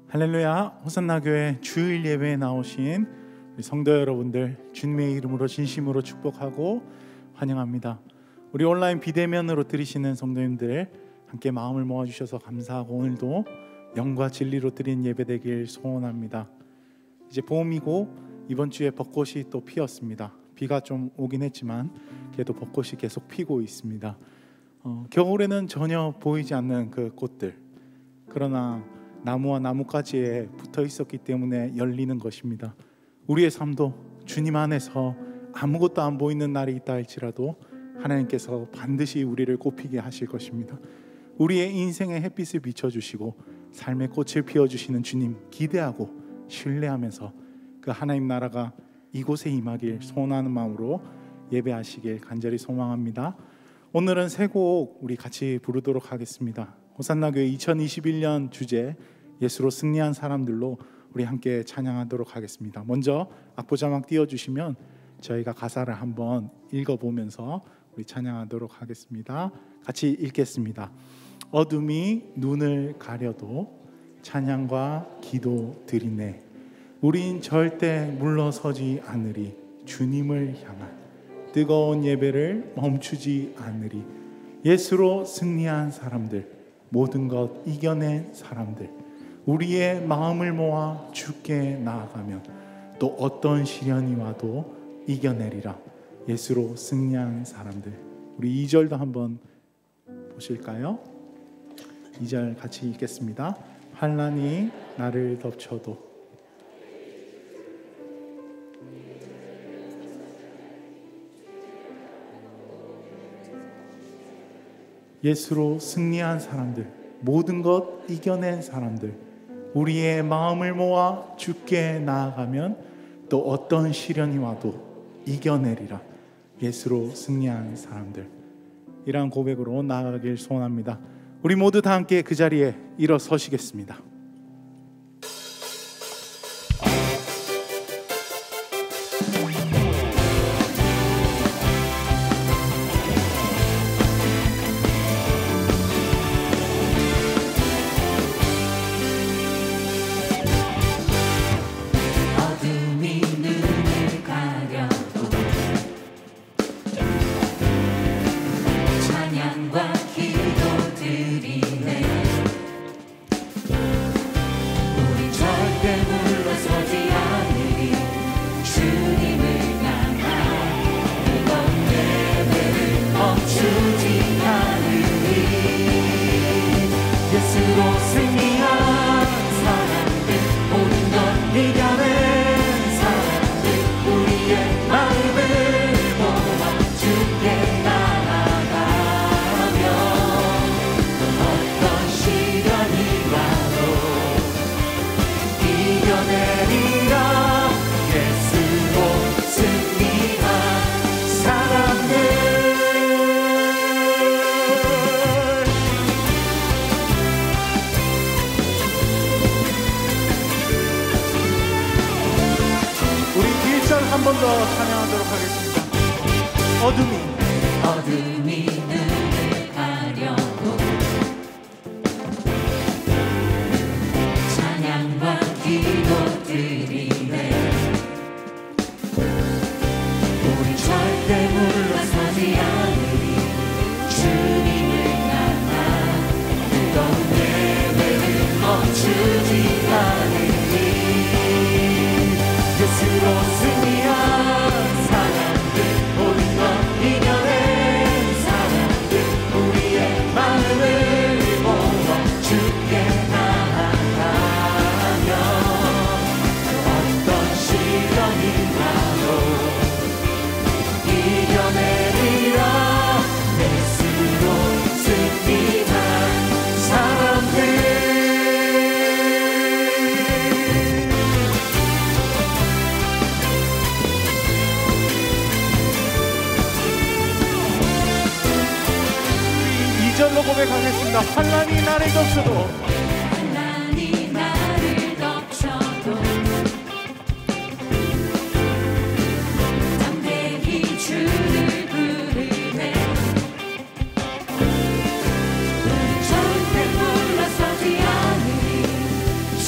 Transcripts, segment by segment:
할렐루야. 호산나 교회 주일 예배에 나오신 우리 성도 여러분들 주님의 이름으로 진심으로 축복하고 환영합니다. 우리 온라인 비대면으로 들으시는 성도님들 함께 마음을 모아주셔서 감사하고 오늘도 영과 진리로 드린 예배 되길 소원합니다. 이제 봄이고 이번 주에 벚꽃이 또 피었습니다. 비가 좀 오긴 했지만 그래도 벚꽃이 계속 피고 있습니다. 겨울에는 전혀 보이지 않는 그 꽃들, 그러나 나무와 나뭇가지에 붙어 있었기 때문에 열리는 것입니다. 우리의 삶도 주님 안에서 아무것도 안 보이는 날이 있다 할지라도 하나님께서 반드시 우리를 꽃피게 하실 것입니다. 우리의 인생에 햇빛을 비춰주시고 삶의 꽃을 피워주시는 주님 기대하고 신뢰하면서 그 하나님 나라가 이곳에 임하길 소원하는 마음으로 예배하시길 간절히 소망합니다. 오늘은 세 곡 우리 같이 부르도록 하겠습니다. 호산나 교회 2021년 주제 예수로 승리한 사람들로 우리 함께 찬양하도록 하겠습니다. 먼저 악보 자막 띄워주시면 저희가 가사를 한번 읽어보면서 우리 찬양하도록 하겠습니다. 같이 읽겠습니다. 어둠이 눈을 가려도 찬양과 기도 드리네. 우린 절대 물러서지 않으리. 주님을 향한 뜨거운 예배를 멈추지 않으리. 예수로 승리한 사람들, 모든 것 이겨낸 사람들, 우리의 마음을 모아 주께 나아가면 또 어떤 시련이 와도 이겨내리라. 예수로 승리한 사람들. 우리 2절도 한번 보실까요? 2절 같이 읽겠습니다. 환난이 나를 덮쳐도 예수로 승리한 사람들, 모든 것 이겨낸 사람들, 우리의 마음을 모아 주께 나아가면 또 어떤 시련이 와도 이겨내리라. 예수로 승리한 사람들. 이러한 고백으로 나아가길 소원합니다. 우리 모두 다 함께 그 자리에 일어서시겠습니다. 한 번 더 찬양하도록 하겠습니다. 어둠이 눈을 가려도 찬양과 기도 드리네. 우리 절대 물러서지 않으리. 주님을 향한 뜨거운 예배를 멈추지 않으리. 예수로 승리한 사람들, 모든 것 이겨낸 사람들, 우리의 마음을 모아 주께 나아가면 어떤 시련이 와도 이겨내리라. 예수로 승리한 사람들. 절로 고백하겠습니다. 환난이 나를 덮쳐도 담대히 주를 부르네. 절대 물러서지 않으리. 주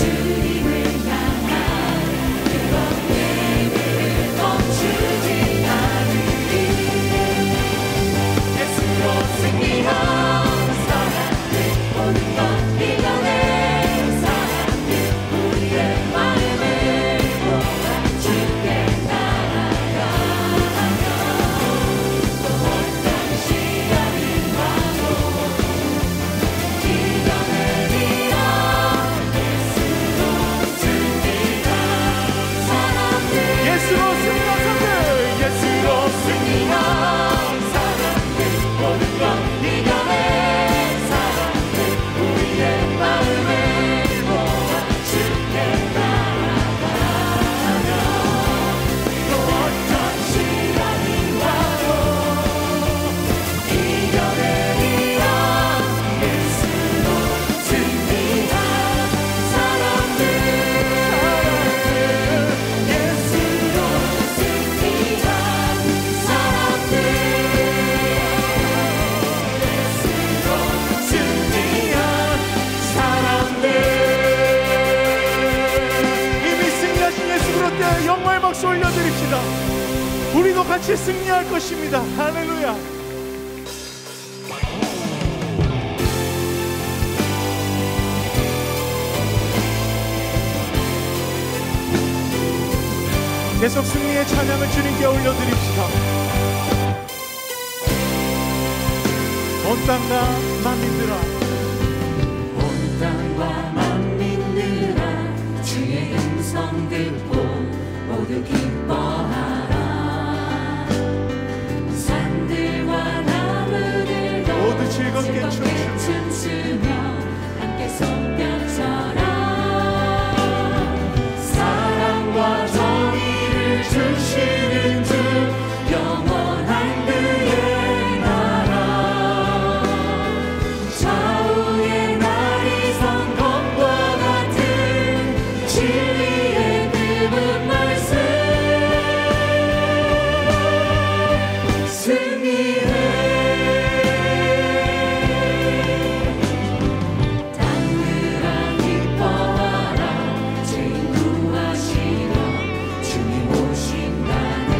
박수 올려드립시다. 우리도 같이 승리할 것입니다. 할렐루야. 계속 승리의 찬양을 주님께 올려드립시다. 온 땅과 만민들아, 온 땅과 만민들아, 주의 음성 듣고 모두 기뻐하라. 산들과 나무들도 모두 즐겁게 춤추며 함께 손뼉 쳐라. 사랑과 정의를 주시는 주, 영원한 그의 나라. 좌우의 날이 성검과 같은 진리의 그분 말씀, 승리해. 땅들아 기뻐하라. 죄인 구하시려 주님 오신다네.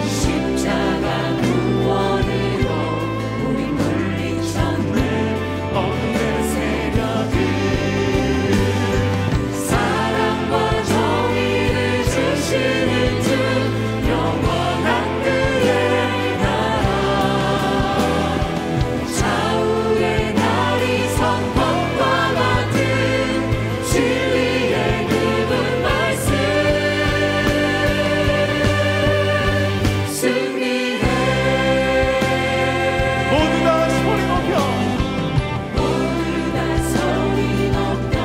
십자가 구원으로 우리 물리쳤네. 어둠의 세력을. 사랑과 정의를 주시는 주, 영원한 그의 나라. 좌우의 날이 성검과 같은 진리의 그분 말씀, 승리해. 모두 다 소리 높여. 모두 다 소리 높여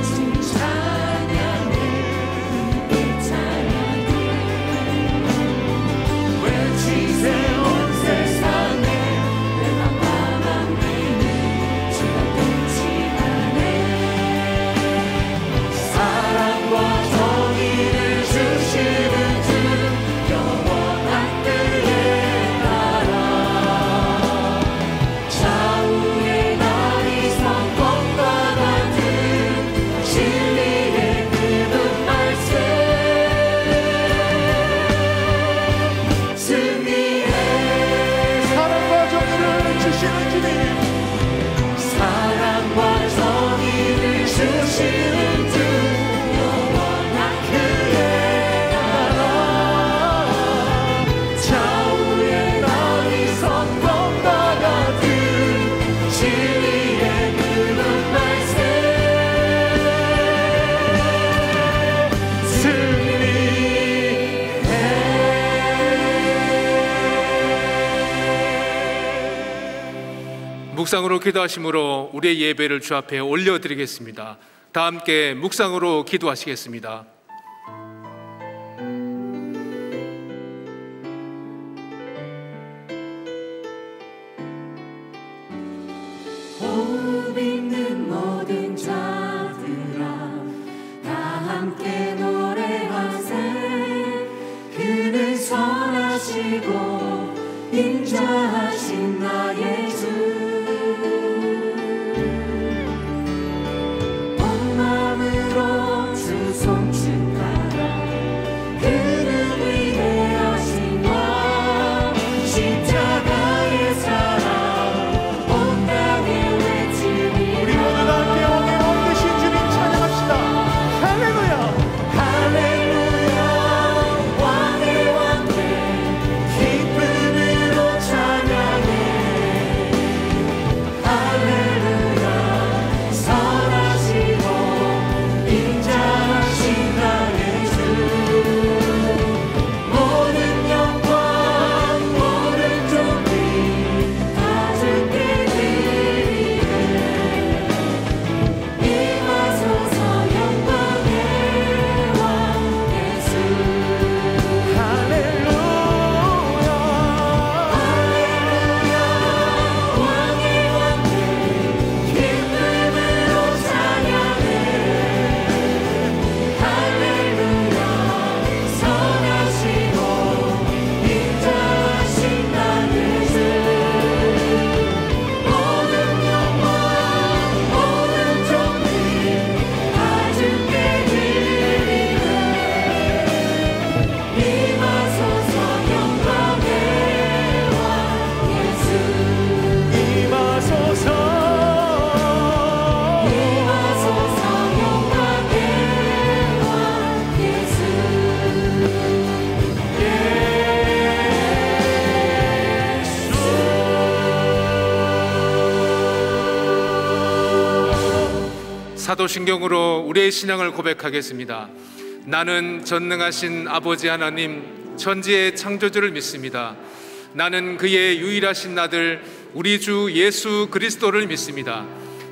주님 찬양해. 주님께 찬양해. 외치세 온 세상에. 외방과 만민이 주가 통치하네. 사랑과 정의를 주시는 주, 영원한 그의 나라. 좌우의 날이 성검과 같은 진리의 그분 말씀, 승리해. 사랑과 정의를 주시는 주님, 사랑과 정의를 주시는 주, 영원한 그의 나라. 좌우의 날이 성검과 같은 진리의 그분 말씀, 묵상으로 기도하심으로 우리의 예배를 주 앞에 올려드리겠습니다. 다 함께 묵상으로 기도하시겠습니다. 호흡 있는 모든 자들아, 다 함께 노래하세. 그는 선하시고 인자하신 나의 주. 온 마음으로 주 송축 사도신경으로 우리의 신앙을 고백하겠습니다. 나는 전능하신 아버지 하나님 천지의 창조주를 믿습니다. 나는 그의 유일하신 아들 우리 주 예수 그리스도를 믿습니다.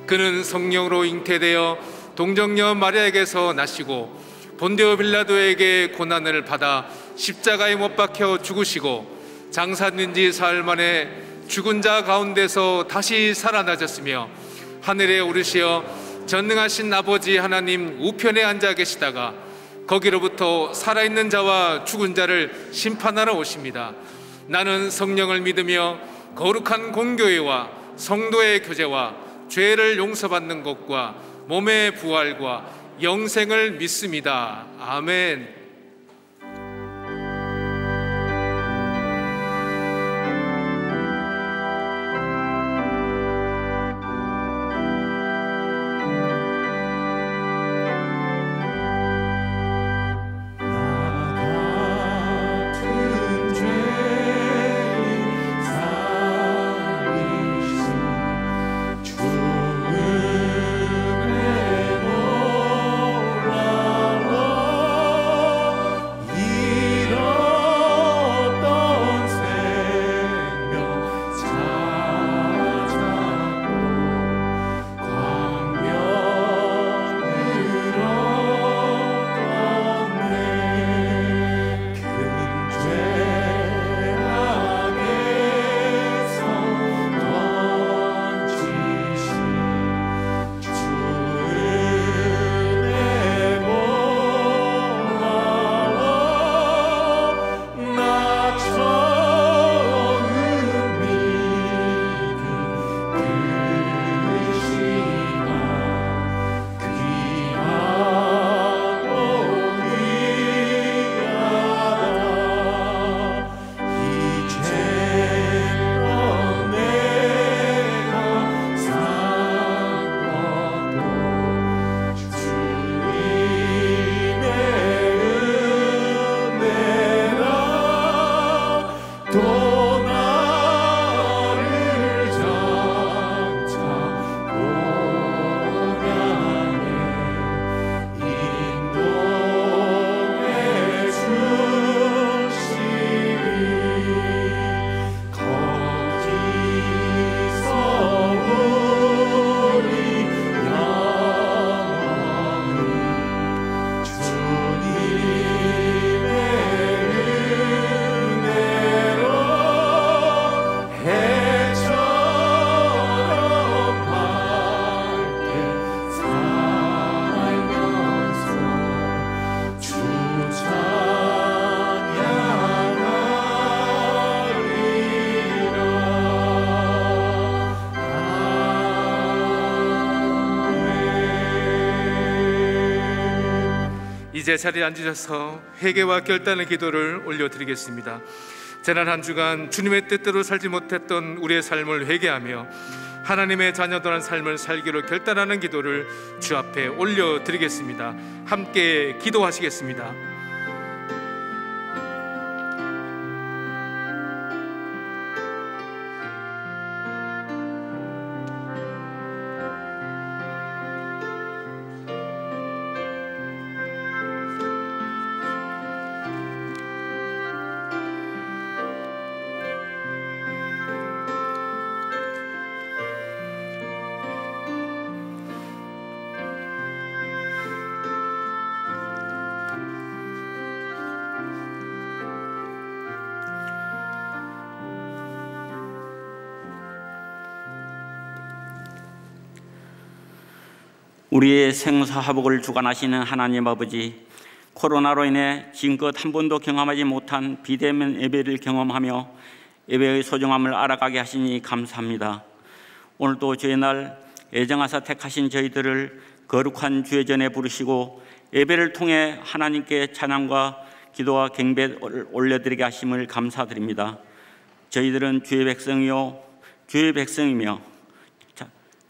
그는 성령으로 잉태되어 동정녀 마리아에게서 나시고 본디오 빌라도에게 고난을 받아 십자가에 못 박혀 죽으시고 장사된 지 사흘 만에 죽은 자 가운데서 다시 살아나셨으며 하늘에 오르시어 전능하신 아버지 하나님 우편에 앉아 계시다가 거기로부터 살아있는 자와 죽은 자를 심판하러 오십니다. 나는 성령을 믿으며 거룩한 공교회와 성도의 교제와 죄를 용서받는 것과 몸의 부활과 영생을 믿습니다. 아멘. 이제 자리에 앉으셔서 회개와 결단의 기도를 올려드리겠습니다. 지난 한 주간 주님의 뜻대로 살지 못했던 우리의 삶을 회개하며 하나님의 자녀들한 삶을 살기로 결단하는 기도를 주 앞에 올려드리겠습니다. 함께 기도하시겠습니다. 우리의 생사화복을 주관하시는 하나님 아버지, 코로나로 인해 지금껏 한 번도 경험하지 못한 비대면 예배를 경험하며 예배의 소중함을 알아가게 하시니 감사합니다. 오늘도 주의 날 애정하사 택하신 저희들을 거룩한 주의 전에 부르시고 예배를 통해 하나님께 찬양과 기도와 경배를 올려드리게 하심을 감사드립니다. 저희들은 주의 백성이요 주의 백성이며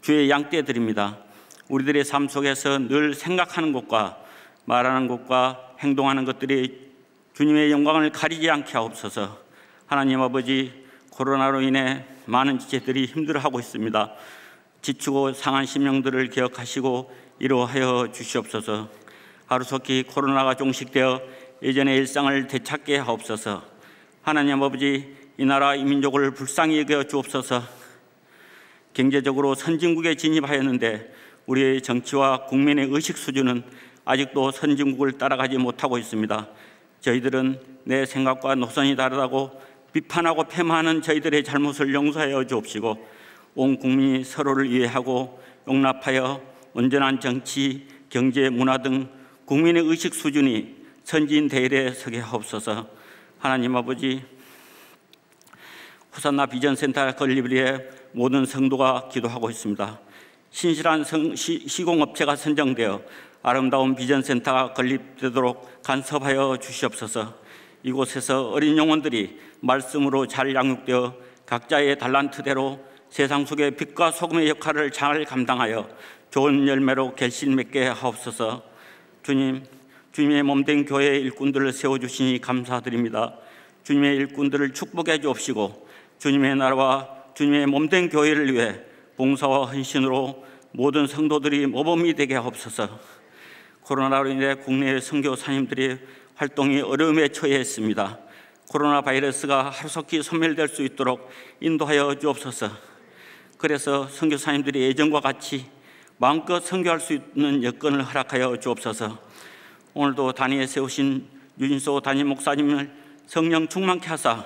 주의 양떼들입니다. 우리들의 삶 속에서 늘 생각하는 것과 말하는 것과 행동하는 것들이 주님의 영광을 가리지 않게 하옵소서. 하나님 아버지, 코로나로 인해 많은 지체들이 힘들어하고 있습니다. 지치고 상한 심령들을 기억하시고 이루하여 주시옵소서. 하루속히 코로나가 종식되어 예전의 일상을 되찾게 하옵소서. 하나님 아버지, 이 나라 이 민족을 불쌍히 여겨 주옵소서. 경제적으로 선진국에 진입하였는데 우리의 정치와 국민의 의식 수준은 아직도 선진국을 따라가지 못하고 있습니다. 저희들은 내 생각과 노선이 다르다고 비판하고 폄하하는 저희들의 잘못을 용서하여 주옵시고, 온 국민이 서로를 이해하고 용납하여 온전한 정치, 경제, 문화 등 국민의 의식 수준이 선진 대열에 서게 하옵소서. 하나님 아버지, 호산나 비전센터 건립을 위해 모든 성도가 기도하고 있습니다. 신실한 시공업체가 선정되어 아름다운 비전센터가 건립되도록 간섭하여 주시옵소서. 이곳에서 어린 영혼들이 말씀으로 잘 양육되어 각자의 달란트대로 세상 속의 빛과 소금의 역할을 잘 감당하여 좋은 열매로 결실 맺게 하옵소서. 주님, 주님의 몸된 교회의 일꾼들을 세워주시니 감사드립니다. 주님의 일꾼들을 축복해 주옵시고, 주님의 나라와 주님의 몸된 교회를 위해 봉사와 헌신으로 모든 성도들이 모범이 되게 하옵소서. 코로나로 인해 국내의 선교사님들이 활동이 어려움에 처해있습니다. 코로나 바이러스가 하루속히 소멸될 수 있도록 인도하여 주옵소서. 그래서 선교사님들이 예전과 같이 마음껏 선교할 수 있는 여건을 허락하여 주옵소서. 오늘도 단위에 세우신 유진소 담임 목사님을 성령 충만케 하사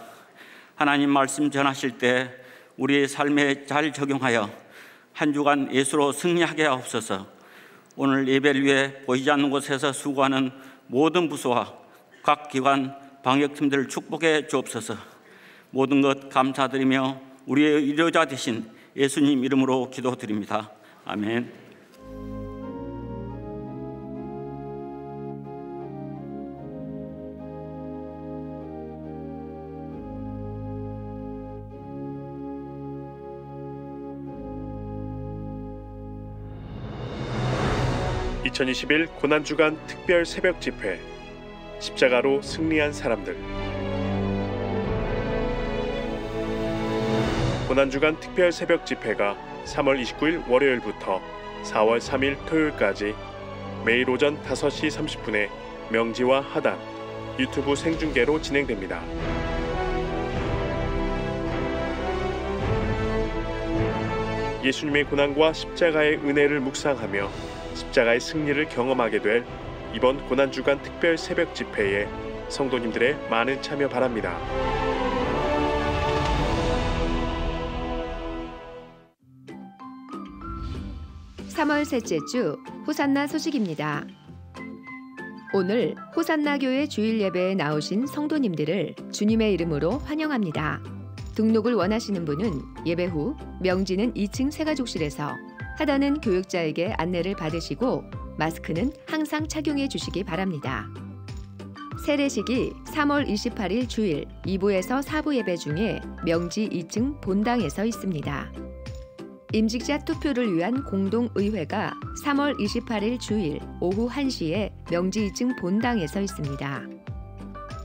하나님 말씀 전하실 때 우리의 삶에 잘 적용하여 한 주간 예수로 승리하게 하옵소서. 오늘 예배를 위해 보이지 않는 곳에서 수고하는 모든 부서와 각 기관 방역팀들을 축복해 주옵소서. 모든 것 감사드리며 우리의 위로자 되신 예수님 이름으로 기도드립니다. 아멘. (2021) 고난주간 특별 새벽 집회 십자가로 승리한 사람들. 고난주간 특별 새벽 집회가 3월 29일 월요일부터 4월 3일 토요일까지 매일 오전 5시 30분에 명지와 하단 유튜브 생중계로 진행됩니다. 예수님의 고난과 십자가의 은혜를 묵상하며 십자가의 승리를 경험하게 될 이번 고난주간 특별 새벽 집회에 성도님들의 많은 참여 바랍니다. (3월) 셋째 주 호산나 소식입니다. 오늘 호산나 교회 주일 예배에 나오신 성도님들을 주님의 이름으로 환영합니다. 등록을 원하시는 분은 예배 후 명지는 2층 새가족실에서, 하단은 교육자에게 안내를 받으시고 마스크는 항상 착용해 주시기 바랍니다. 세례식이 3월 28일 주일 2부에서 4부 예배 중에 명지 2층 본당에서 있습니다. 임직자 투표를 위한 공동의회가 3월 28일 주일 오후 1시에 명지 2층 본당에서 있습니다.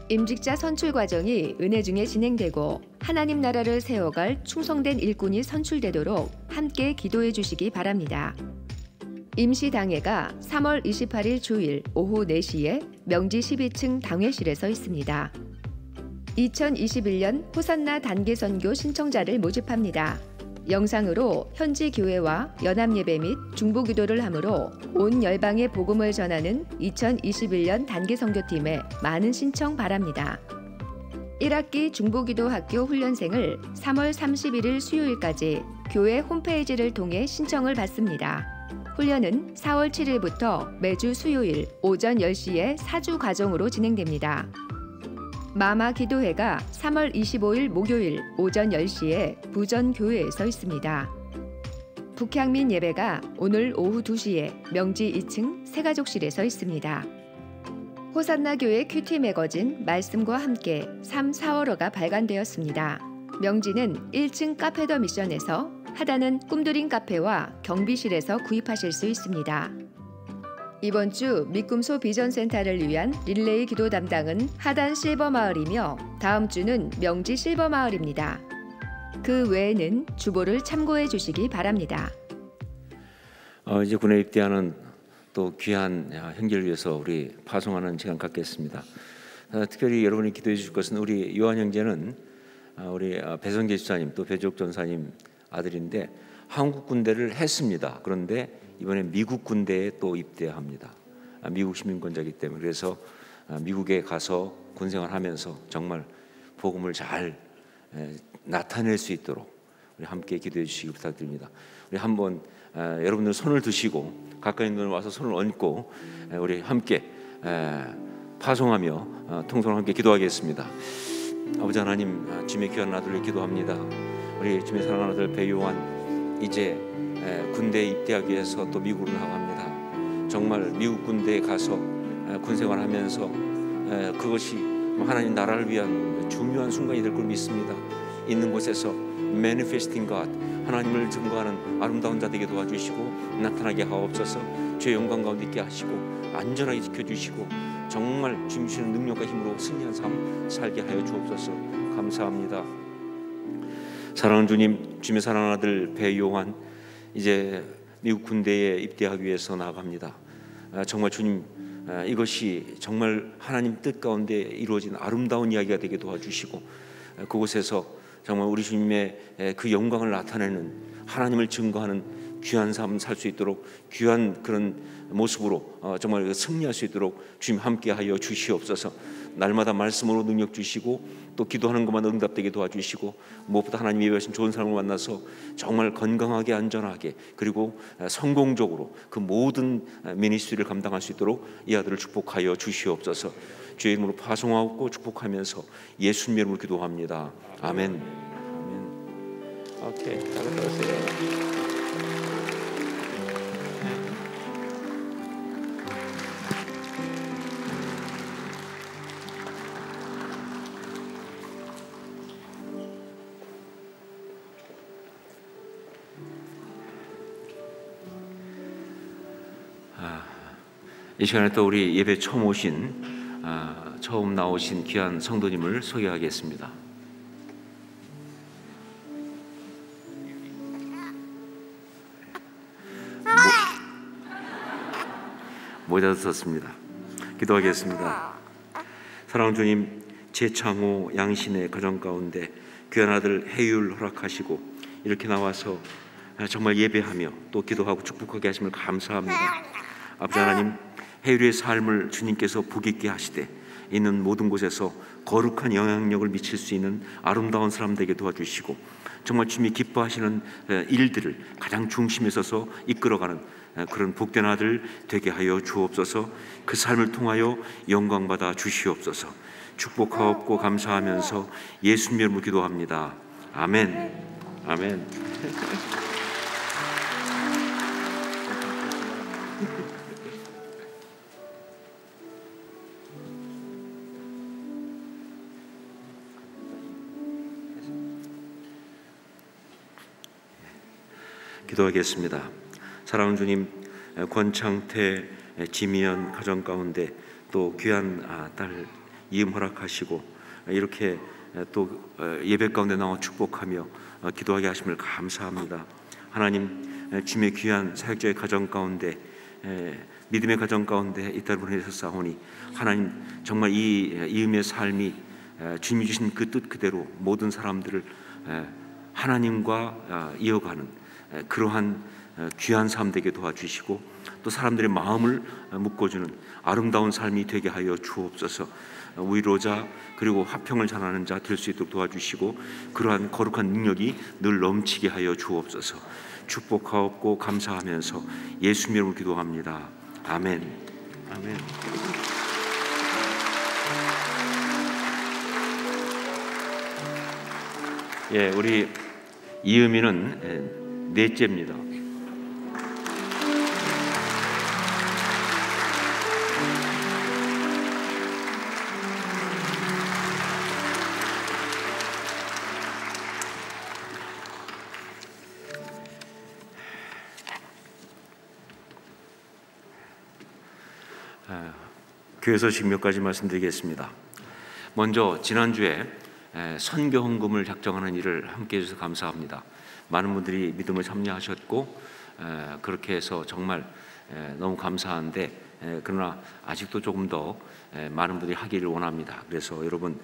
임직자 선출 과정이 은혜 중에 진행되고 하나님 나라를 세워갈 충성된 일꾼이 선출되도록 함께 기도해 주시기 바랍니다. 임시당회가 3월 28일 주일 오후 4시에 명지 12층 당회실에서 있습니다. 2021년 호산나 단계선교 신청자를 모집합니다. 영상으로 현지 교회와 연합예배 및 중보기도를 하므로 온 열방에 복음을 전하는 2021년 단계선교팀에 많은 신청 바랍니다. 1학기 중보기도 학교 훈련생을 3월 31일 수요일까지 교회 홈페이지를 통해 신청을 받습니다. 훈련은 4월 7일부터 매주 수요일 오전 10시에 4주 과정으로 진행됩니다. 마마 기도회가 3월 25일 목요일 오전 10시에 부전교회에서 있습니다. 북향민 예배가 오늘 오후 2시에 명지 2층 새가족실에서 있습니다. 호산나 교회 큐티 매거진 말씀과 함께 3, 4월호가 발간되었습니다. 명지는 1층 카페 더 미션에서, 하단은 꿈드림 카페와 경비실에서 구입하실 수 있습니다. 이번 주 미꿈소 비전센터를 위한 릴레이 기도 담당은 하단 실버마을이며 다음 주는 명지 실버마을입니다. 그 외에는 주보를 참고해 주시기 바랍니다. 이제 군에 입대하는 또 귀한 형제를 위해서 우리 파송하는 시간 갖겠습니다. 특별히 여러분이 기도해 주실 것은 우리 요한 형제는 우리 배성재 집사님 또 배주옥 전사님 아들인데 한국 군대를 했습니다. 그런데 이번에 미국 군대에 또 입대합니다. 미국 시민권자이기 때문에 그래서 미국에 가서 군생활하면서 정말 복음을 잘 나타낼 수 있도록 우리 함께 기도해 주시기 부탁드립니다. 우리 한번 여러분들 손을 드시고 가까이 있는 분들 와서 손을 얹고 우리 함께 파송하며 통성으로 함께 기도하겠습니다. 아버지 하나님, 주님의 귀한 아들을 기도합니다. 우리 주님의 사랑하는 아들 배요한 이제 군대에 입대하기 위해서 또 미국으로 나갑니다. 정말 미국 군대에 가서 군생활하면서 그것이 하나님 나라를 위한 중요한 순간이 될 걸 믿습니다. 있는 곳에서 manifesting God, 하나님을 증거하는 아름다운 자 되게 도와주시고 나타나게 하옵소서. 주의 영광 가운데 있게 하시고 안전하게 지켜주시고 정말 주님 주시는 능력과 힘으로 승리한 삶 살게 하여 주옵소서. 감사합니다. 사랑하는 주님, 주님의 사랑하는 아들 배요한 이제 미국 군대에 입대하기 위해서 나아갑니다. 정말 주님, 이것이 정말 하나님 뜻 가운데 이루어진 아름다운 이야기가 되게 도와주시고 그곳에서 정말 우리 주님의 그 영광을 나타내는 하나님을 증거하는 귀한 삶 살 수 있도록 귀한 그런 모습으로 정말 승리할 수 있도록 주님 함께하여 주시옵소서. 날마다 말씀으로 능력 주시고 또 기도하는 것만 응답되게 도와주시고 무엇보다 하나님이 예배하신 좋은 사람을 만나서 정말 건강하게 안전하게 그리고 성공적으로 그 모든 미니스트리를 감당할 수 있도록 이 아들을 축복하여 주시옵소서. 주의 이름으로 파송하고 축복하면서 예수님 이름으로 기도합니다. 아멘. 아멘. 오케이, 잘 들었어요. 이 시간에 또 우리 예배 처음 나오신 귀한 성도님을 소개하겠습니다. 모자도 썼습니다. 기도하겠습니다. 사랑하는 주님, 재창호 양신의 가정 가운데 귀한 아들 해율 허락하시고 이렇게 나와서 정말 예배하며 또 기도하고 축복하게 하심을 감사합니다. 아버지 하나님, 해율의 삶을 주님께서 복 있게 하시되 있는 모든 곳에서 거룩한 영향력을 미칠 수 있는 아름다운 사람 되게 도와주시고 정말 주님이 기뻐하시는 일들을 가장 중심에 서서 이끌어가는 그런 복된 아들 되게 하여 주옵소서. 그 삶을 통하여 영광받아 주시옵소서. 축복하옵고 감사하면서 예수님 이름으로 기도합니다. 아멘. 아멘. 기도하겠습니다. 사랑하는 주님, 권창태, 지미연 가정 가운데 또 귀한 딸 이음 허락하시고 이렇게 또 예배 가운데 나와 축복하며 기도하게 하심을 감사합니다. 하나님, 주님의 귀한 사역자의 가정 가운데 믿음의 가정 가운데 이 딸을 보내셨사오니 하나님 정말 이 이음의 삶이 주님이 주신 그 뜻 그대로 모든 사람들을 하나님과 이어가는 그러한 귀한 삶 되게 도와주시고 또 사람들의 마음을 묶어주는 아름다운 삶이 되게 하여 주옵소서. 위로자 그리고 화평을 전하는 자 될 수 있도록 도와주시고 그러한 거룩한 능력이 늘 넘치게 하여 주옵소서. 축복하옵고 감사하면서 예수님 이름으로 기도합니다. 아멘. 아멘. 예, 우리 이음이는 넷째입니다. 교회 소식 몇 가지 말씀드리겠습니다. 먼저 지난주에 선교 헌금을 작정하는 일을 함께 해주셔서 감사합니다. 많은 분들이 믿음을 참여하셨고 그렇게 해서 정말 너무 감사한데 그러나 아직도 조금 더 많은 분들이 하기를 원합니다. 그래서 여러분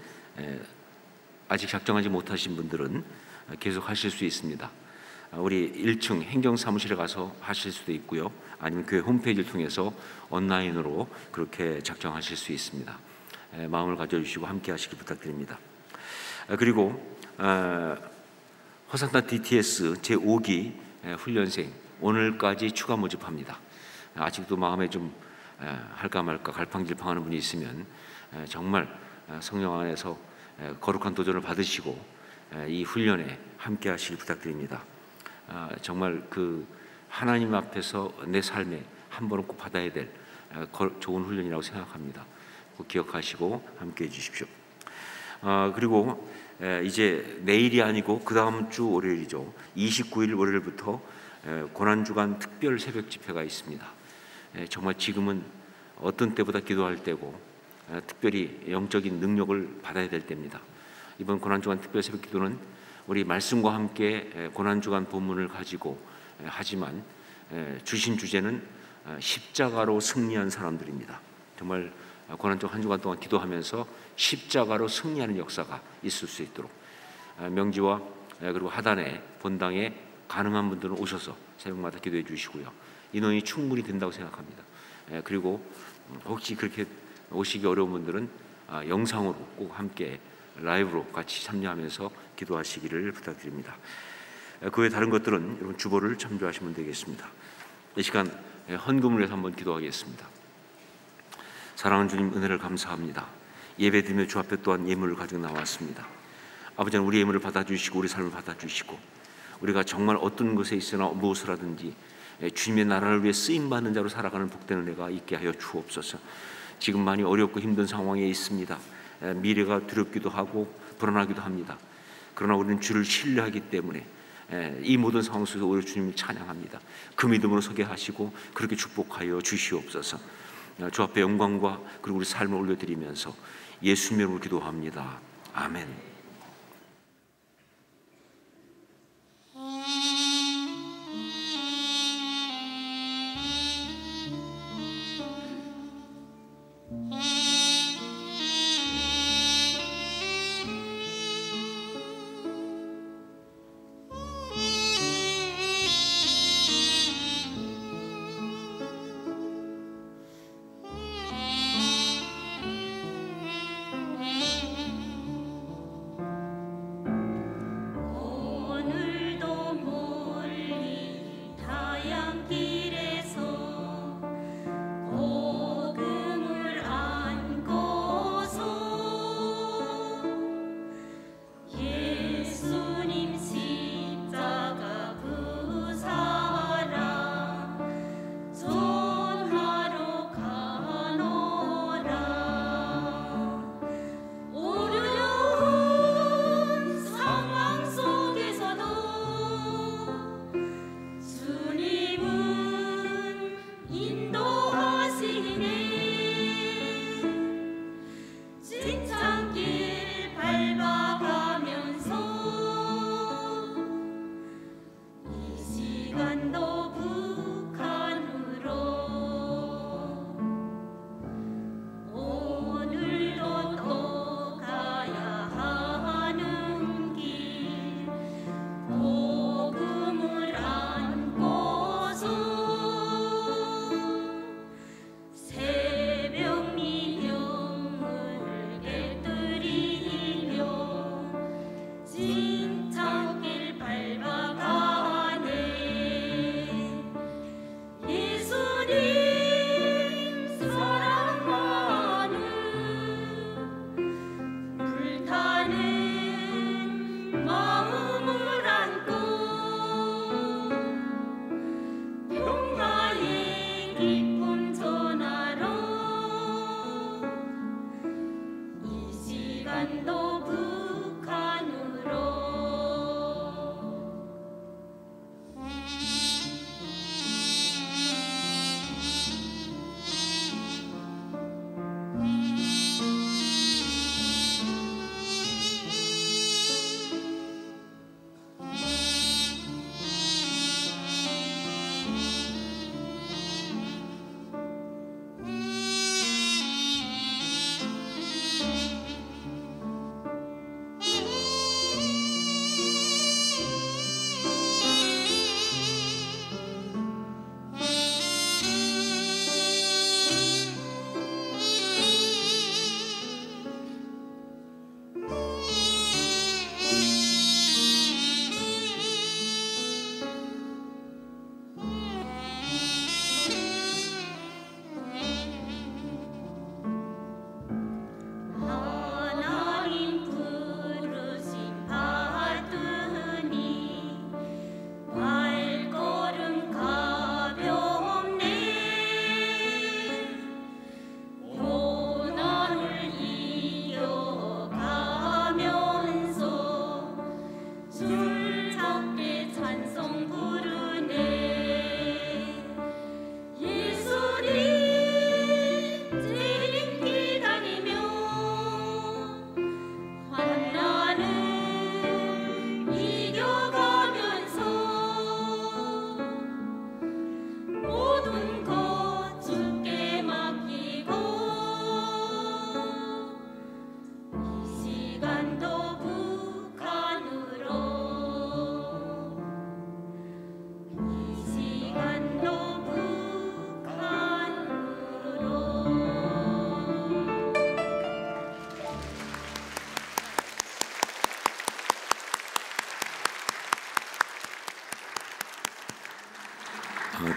아직 작정하지 못하신 분들은 계속 하실 수 있습니다. 우리 1층 행정사무실에 가서 하실 수도 있고요. 아니면 교회 홈페이지를 통해서 온라인으로 그렇게 작정하실 수 있습니다. 마음을 가져주시고 함께 하시길 부탁드립니다. 그리고 허산타 DTS 제5기 훈련생 오늘까지 추가 모집합니다. 아직도 마음에 좀 할까 말까 갈팡질팡하는 분이 있으면 정말 성령 안에서 거룩한 도전을 받으시고 이 훈련에 함께 하시길 부탁드립니다. 정말 그 하나님 앞에서 내 삶에 한 번은 꼭 받아야 될 좋은 훈련이라고 생각합니다. 꼭 기억하시고 함께 해주십시오. 그리고 이제 내일이 아니고 그 다음 주 월요일이죠. 29일 월요일부터 고난주간 특별 새벽 집회가 있습니다. 정말 지금은 어떤 때보다 기도할 때고 특별히 영적인 능력을 받아야 될 때입니다. 이번 고난주간 특별 새벽 기도는 우리 말씀과 함께 고난주간 본문을 가지고 하지만 주신 주제는 십자가로 승리한 사람들입니다. 정말 고난주간 한 주간 동안 기도하면서 십자가로 승리하는 역사가 있을 수 있도록 명지와 그리고 하단에 본당에 가능한 분들은 오셔서 새벽마다 기도해 주시고요. 인원이 충분히 된다고 생각합니다. 그리고 혹시 그렇게 오시기 어려운 분들은 영상으로 꼭 함께 라이브로 같이 참여하면서 기도하시기를 부탁드립니다. 그 외 다른 것들은 여러분 주보를 참조하시면 되겠습니다. 이 시간 헌금을 위해서 한번 기도하겠습니다. 사랑하는 주님, 은혜를 감사합니다. 예배드리며 주 앞에 또한 예물을 가지고 나왔습니다. 아버지 하나님, 우리 예물을 받아주시고 우리 삶을 받아주시고 우리가 정말 어떤 것에 있으나 무엇을 하든지 주님의 나라를 위해 쓰임받는 자로 살아가는 복된 은혜가 있게 하여 주옵소서. 지금 많이 어렵고 힘든 상황에 있습니다. 미래가 두렵기도 하고 불안하기도 합니다. 그러나 우리는 주를 신뢰하기 때문에 이 모든 상황 속에서 오히려 주님을 찬양합니다. 그 믿음으로 서게 하시고 그렇게 축복하여 주시옵소서. 주 앞에 영광과 그리고 우리 삶을 올려드리면서 예수 이름으로 기도합니다. 아멘.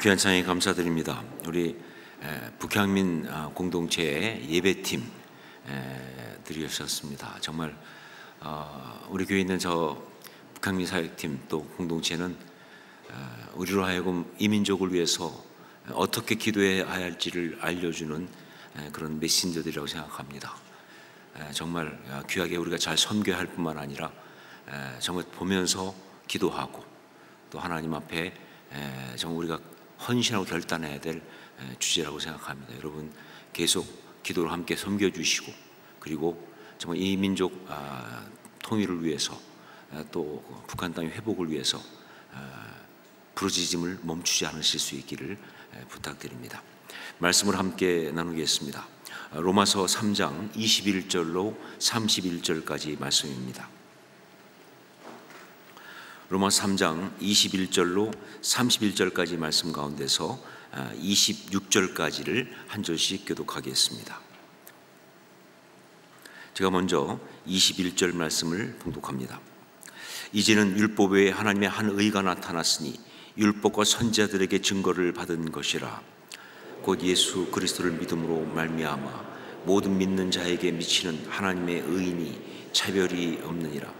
귀한 찬양 감사드립니다. 우리 북향민 공동체 예배팀 들으셨습니다. 정말 우리 교회에 있는 저 북향민 사역팀 또 공동체는 우리로 하여금 이민족을 위해서 어떻게 기도해야 할지를 알려주는 그런 메신저들이라고 생각합니다. 정말 귀하게 우리가 잘 섬겨야 할 뿐만 아니라 정말 보면서 기도하고 또 하나님 앞에 정말 우리가 헌신하고 결단해야 될 주제라고 생각합니다. 여러분 계속 기도로 함께 섬겨주시고 그리고 정말 이 민족 통일을 위해서 또 북한 땅의 회복을 위해서 부르짖음을 멈추지 않으실 수 있기를 부탁드립니다. 말씀을 함께 나누겠습니다. 로마서 3장 21절로 31절까지 말씀입니다. 로마서 3장 21절로 31절까지 말씀 가운데서 26절까지를 한 절씩 교독하겠습니다. 제가 먼저 21절 말씀을 봉독합니다. 이제는 율법 외에 하나님의 한 의가 나타났으니 율법과 선지자들에게 증거를 받은 것이라. 곧 예수 그리스도를 믿음으로 말미암아 모든 믿는 자에게 미치는 하나님의 의인이 차별이 없느니라.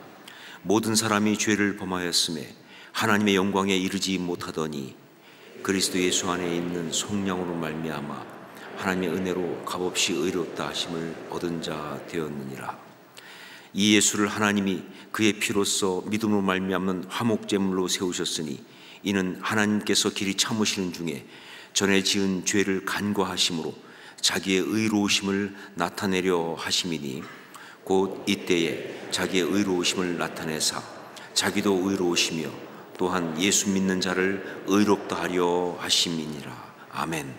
모든 사람이 죄를 범하였음에 하나님의 영광에 이르지 못하더니 그리스도 예수 안에 있는 속량으로 말미암아 하나님의 은혜로 값없이 의롭다 하심을 얻은 자 되었느니라. 이 예수를 하나님이 그의 피로써 믿음으로 말미암는 화목제물로 세우셨으니 이는 하나님께서 길이 참으시는 중에 전에 지은 죄를 간과하심으로 자기의 의로우심을 나타내려 하심이니 곧 이때에 자기의 의로우심을 나타내사 자기도 의로우시며 또한 예수 믿는 자를 의롭다 하려 하심이니라. 아멘.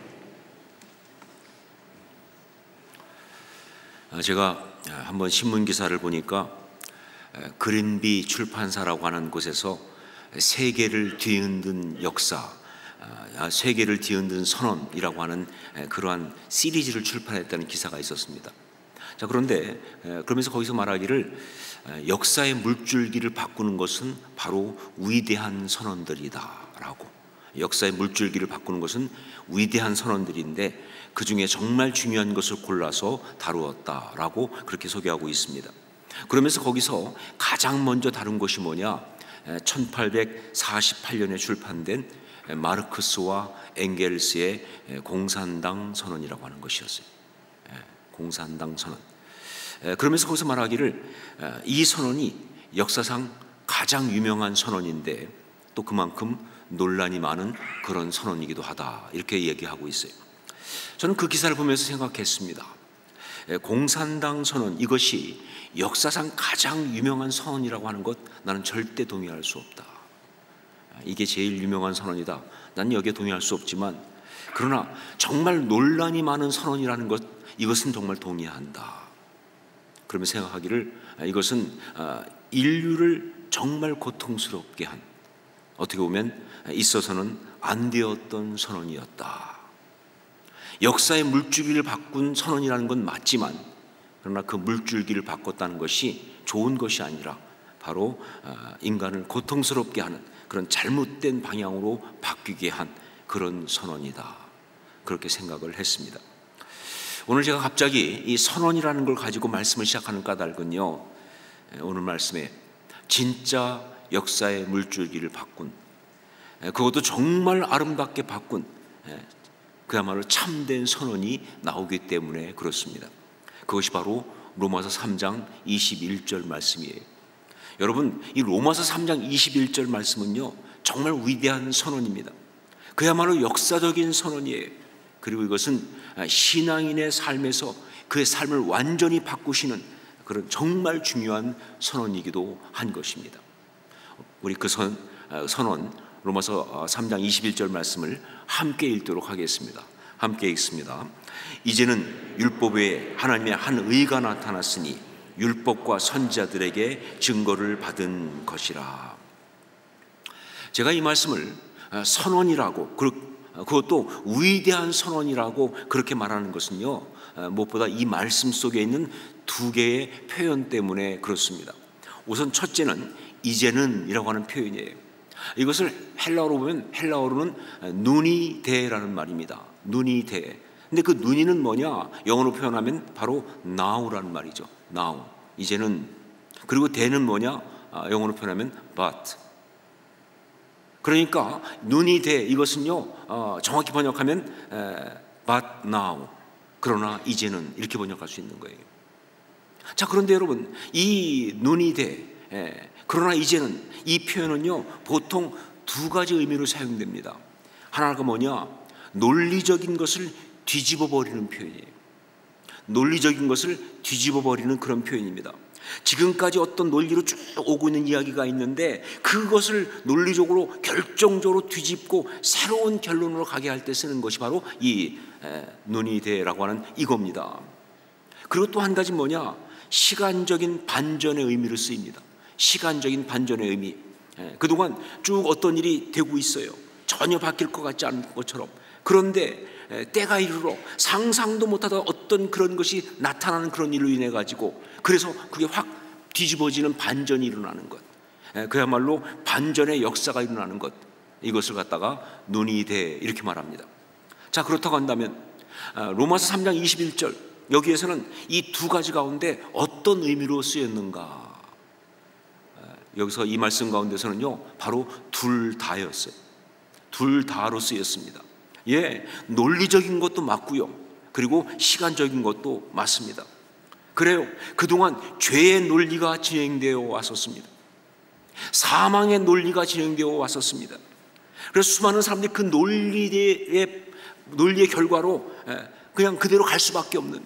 제가 한번 신문 기사를 보니까 그린비 출판사라고 하는 곳에서 세계를 뒤흔든 역사, 세계를 뒤흔든 선언이라고 하는 그러한 시리즈를 출판했다는 기사가 있었습니다. 자, 그런데 그러면서 거기서 말하기를 역사의 물줄기를 바꾸는 것은 바로 위대한 선언들이다라고. 역사의 물줄기를 바꾸는 것은 위대한 선언들인데 그 중에 정말 중요한 것을 골라서 다루었다라고 그렇게 소개하고 있습니다. 그러면서 거기서 가장 먼저 다룬 것이 뭐냐? 1848년에 출판된 마르크스와 엥겔스의 공산당 선언이라고 하는 것이었어요. 공산당 선언. 그러면서 거기서 말하기를 이 선언이 역사상 가장 유명한 선언인데 또 그만큼 논란이 많은 그런 선언이기도 하다, 이렇게 얘기하고 있어요. 저는 그 기사를 보면서 생각했습니다. 공산당 선언, 이것이 역사상 가장 유명한 선언이라고 하는 것, 나는 절대 동의할 수 없다. 이게 제일 유명한 선언이다, 난 여기에 동의할 수 없지만 그러나 정말 논란이 많은 선언이라는 것, 이것은 정말 동의한다. 그러면 생각하기를 이것은 인류를 정말 고통스럽게 한, 어떻게 보면 있어서는 안 되었던 선언이었다. 역사의 물줄기를 바꾼 선언이라는 건 맞지만 그러나 그 물줄기를 바꿨다는 것이 좋은 것이 아니라 바로 인간을 고통스럽게 하는 그런 잘못된 방향으로 바뀌게 한 그런 선언이다, 그렇게 생각을 했습니다. 오늘 제가 갑자기 이 선언이라는 걸 가지고 말씀을 시작하는 까닭은요, 오늘 말씀에 진짜 역사의 물줄기를 바꾼, 그것도 정말 아름답게 바꾼 그야말로 참된 선언이 나오기 때문에 그렇습니다. 그것이 바로 로마서 3장 21절 말씀이에요. 여러분, 이 로마서 3장 21절 말씀은요 정말 위대한 선언입니다. 그야말로 역사적인 선언이에요. 그리고 이것은 신앙인의 삶에서 그의 삶을 완전히 바꾸시는 그런 정말 중요한 선언이기도 한 것입니다. 우리 그 선언 로마서 3장 21절 말씀을 함께 읽도록 하겠습니다. 함께 읽습니다. 이제는 율법 외에 하나님의 한 의가 나타났으니 율법과 선지자들에게 증거를 받은 것이라. 제가 이 말씀을 선언이라고, 그것도 위대한 선언이라고 그렇게 말하는 것은요, 무엇보다 이 말씀 속에 있는 두 개의 표현 때문에 그렇습니다. 우선 첫째는 이제는 이라고 하는 표현이에요. 이것을 헬라어로 보면 헬라어로는 눈이 대라는 말입니다. 눈이 대. 근데 그 눈이는 뭐냐? 영어로 표현하면 바로 now라는 말이죠. now. 이제는. 그리고 대는 뭐냐? 영어로 표현하면 but. 그러니까 눈이 대, 이것은요 정확히 번역하면 but now, 그러나 이제는, 이렇게 번역할 수 있는 거예요. 자, 그런데 여러분, 이 눈이 대, 그러나 이제는, 이 표현은요 보통 두 가지 의미로 사용됩니다. 하나가 뭐냐? 논리적인 것을 뒤집어 버리는 표현이에요. 논리적인 것을 뒤집어 버리는 그런 표현입니다. 지금까지 어떤 논리로 쭉 오고 있는 이야기가 있는데 그것을 논리적으로 결정적으로 뒤집고 새로운 결론으로 가게 할 때 쓰는 것이 바로 이 논의대라고 하는 이겁니다. 그리고 또 한 가지 뭐냐? 시간적인 반전의 의미로 쓰입니다. 시간적인 반전의 의미. 그동안 쭉 어떤 일이 되고 있어요. 전혀 바뀔 것 같지 않은 것처럼. 그런데 때가 이르러 상상도 못하던 어떤 그런 것이 나타나는 그런 일로 인해 가지고, 그래서 그게 확 뒤집어지는 반전이 일어나는 것, 그야말로 반전의 역사가 일어나는 것, 이것을 갖다가 논의대 이렇게 말합니다. 자, 그렇다고 한다면 로마서 3장 21절, 여기에서는 이 두 가지 가운데 어떤 의미로 쓰였는가? 여기서 이 말씀 가운데서는요 바로 둘 다였어요. 둘 다로 쓰였습니다. 예, 논리적인 것도 맞고요, 그리고 시간적인 것도 맞습니다. 그래요, 그동안 죄의 논리가 진행되어 왔었습니다. 사망의 논리가 진행되어 왔었습니다. 그래서 수많은 사람들이 그 논리의 결과로 그냥 그대로 갈 수밖에 없는,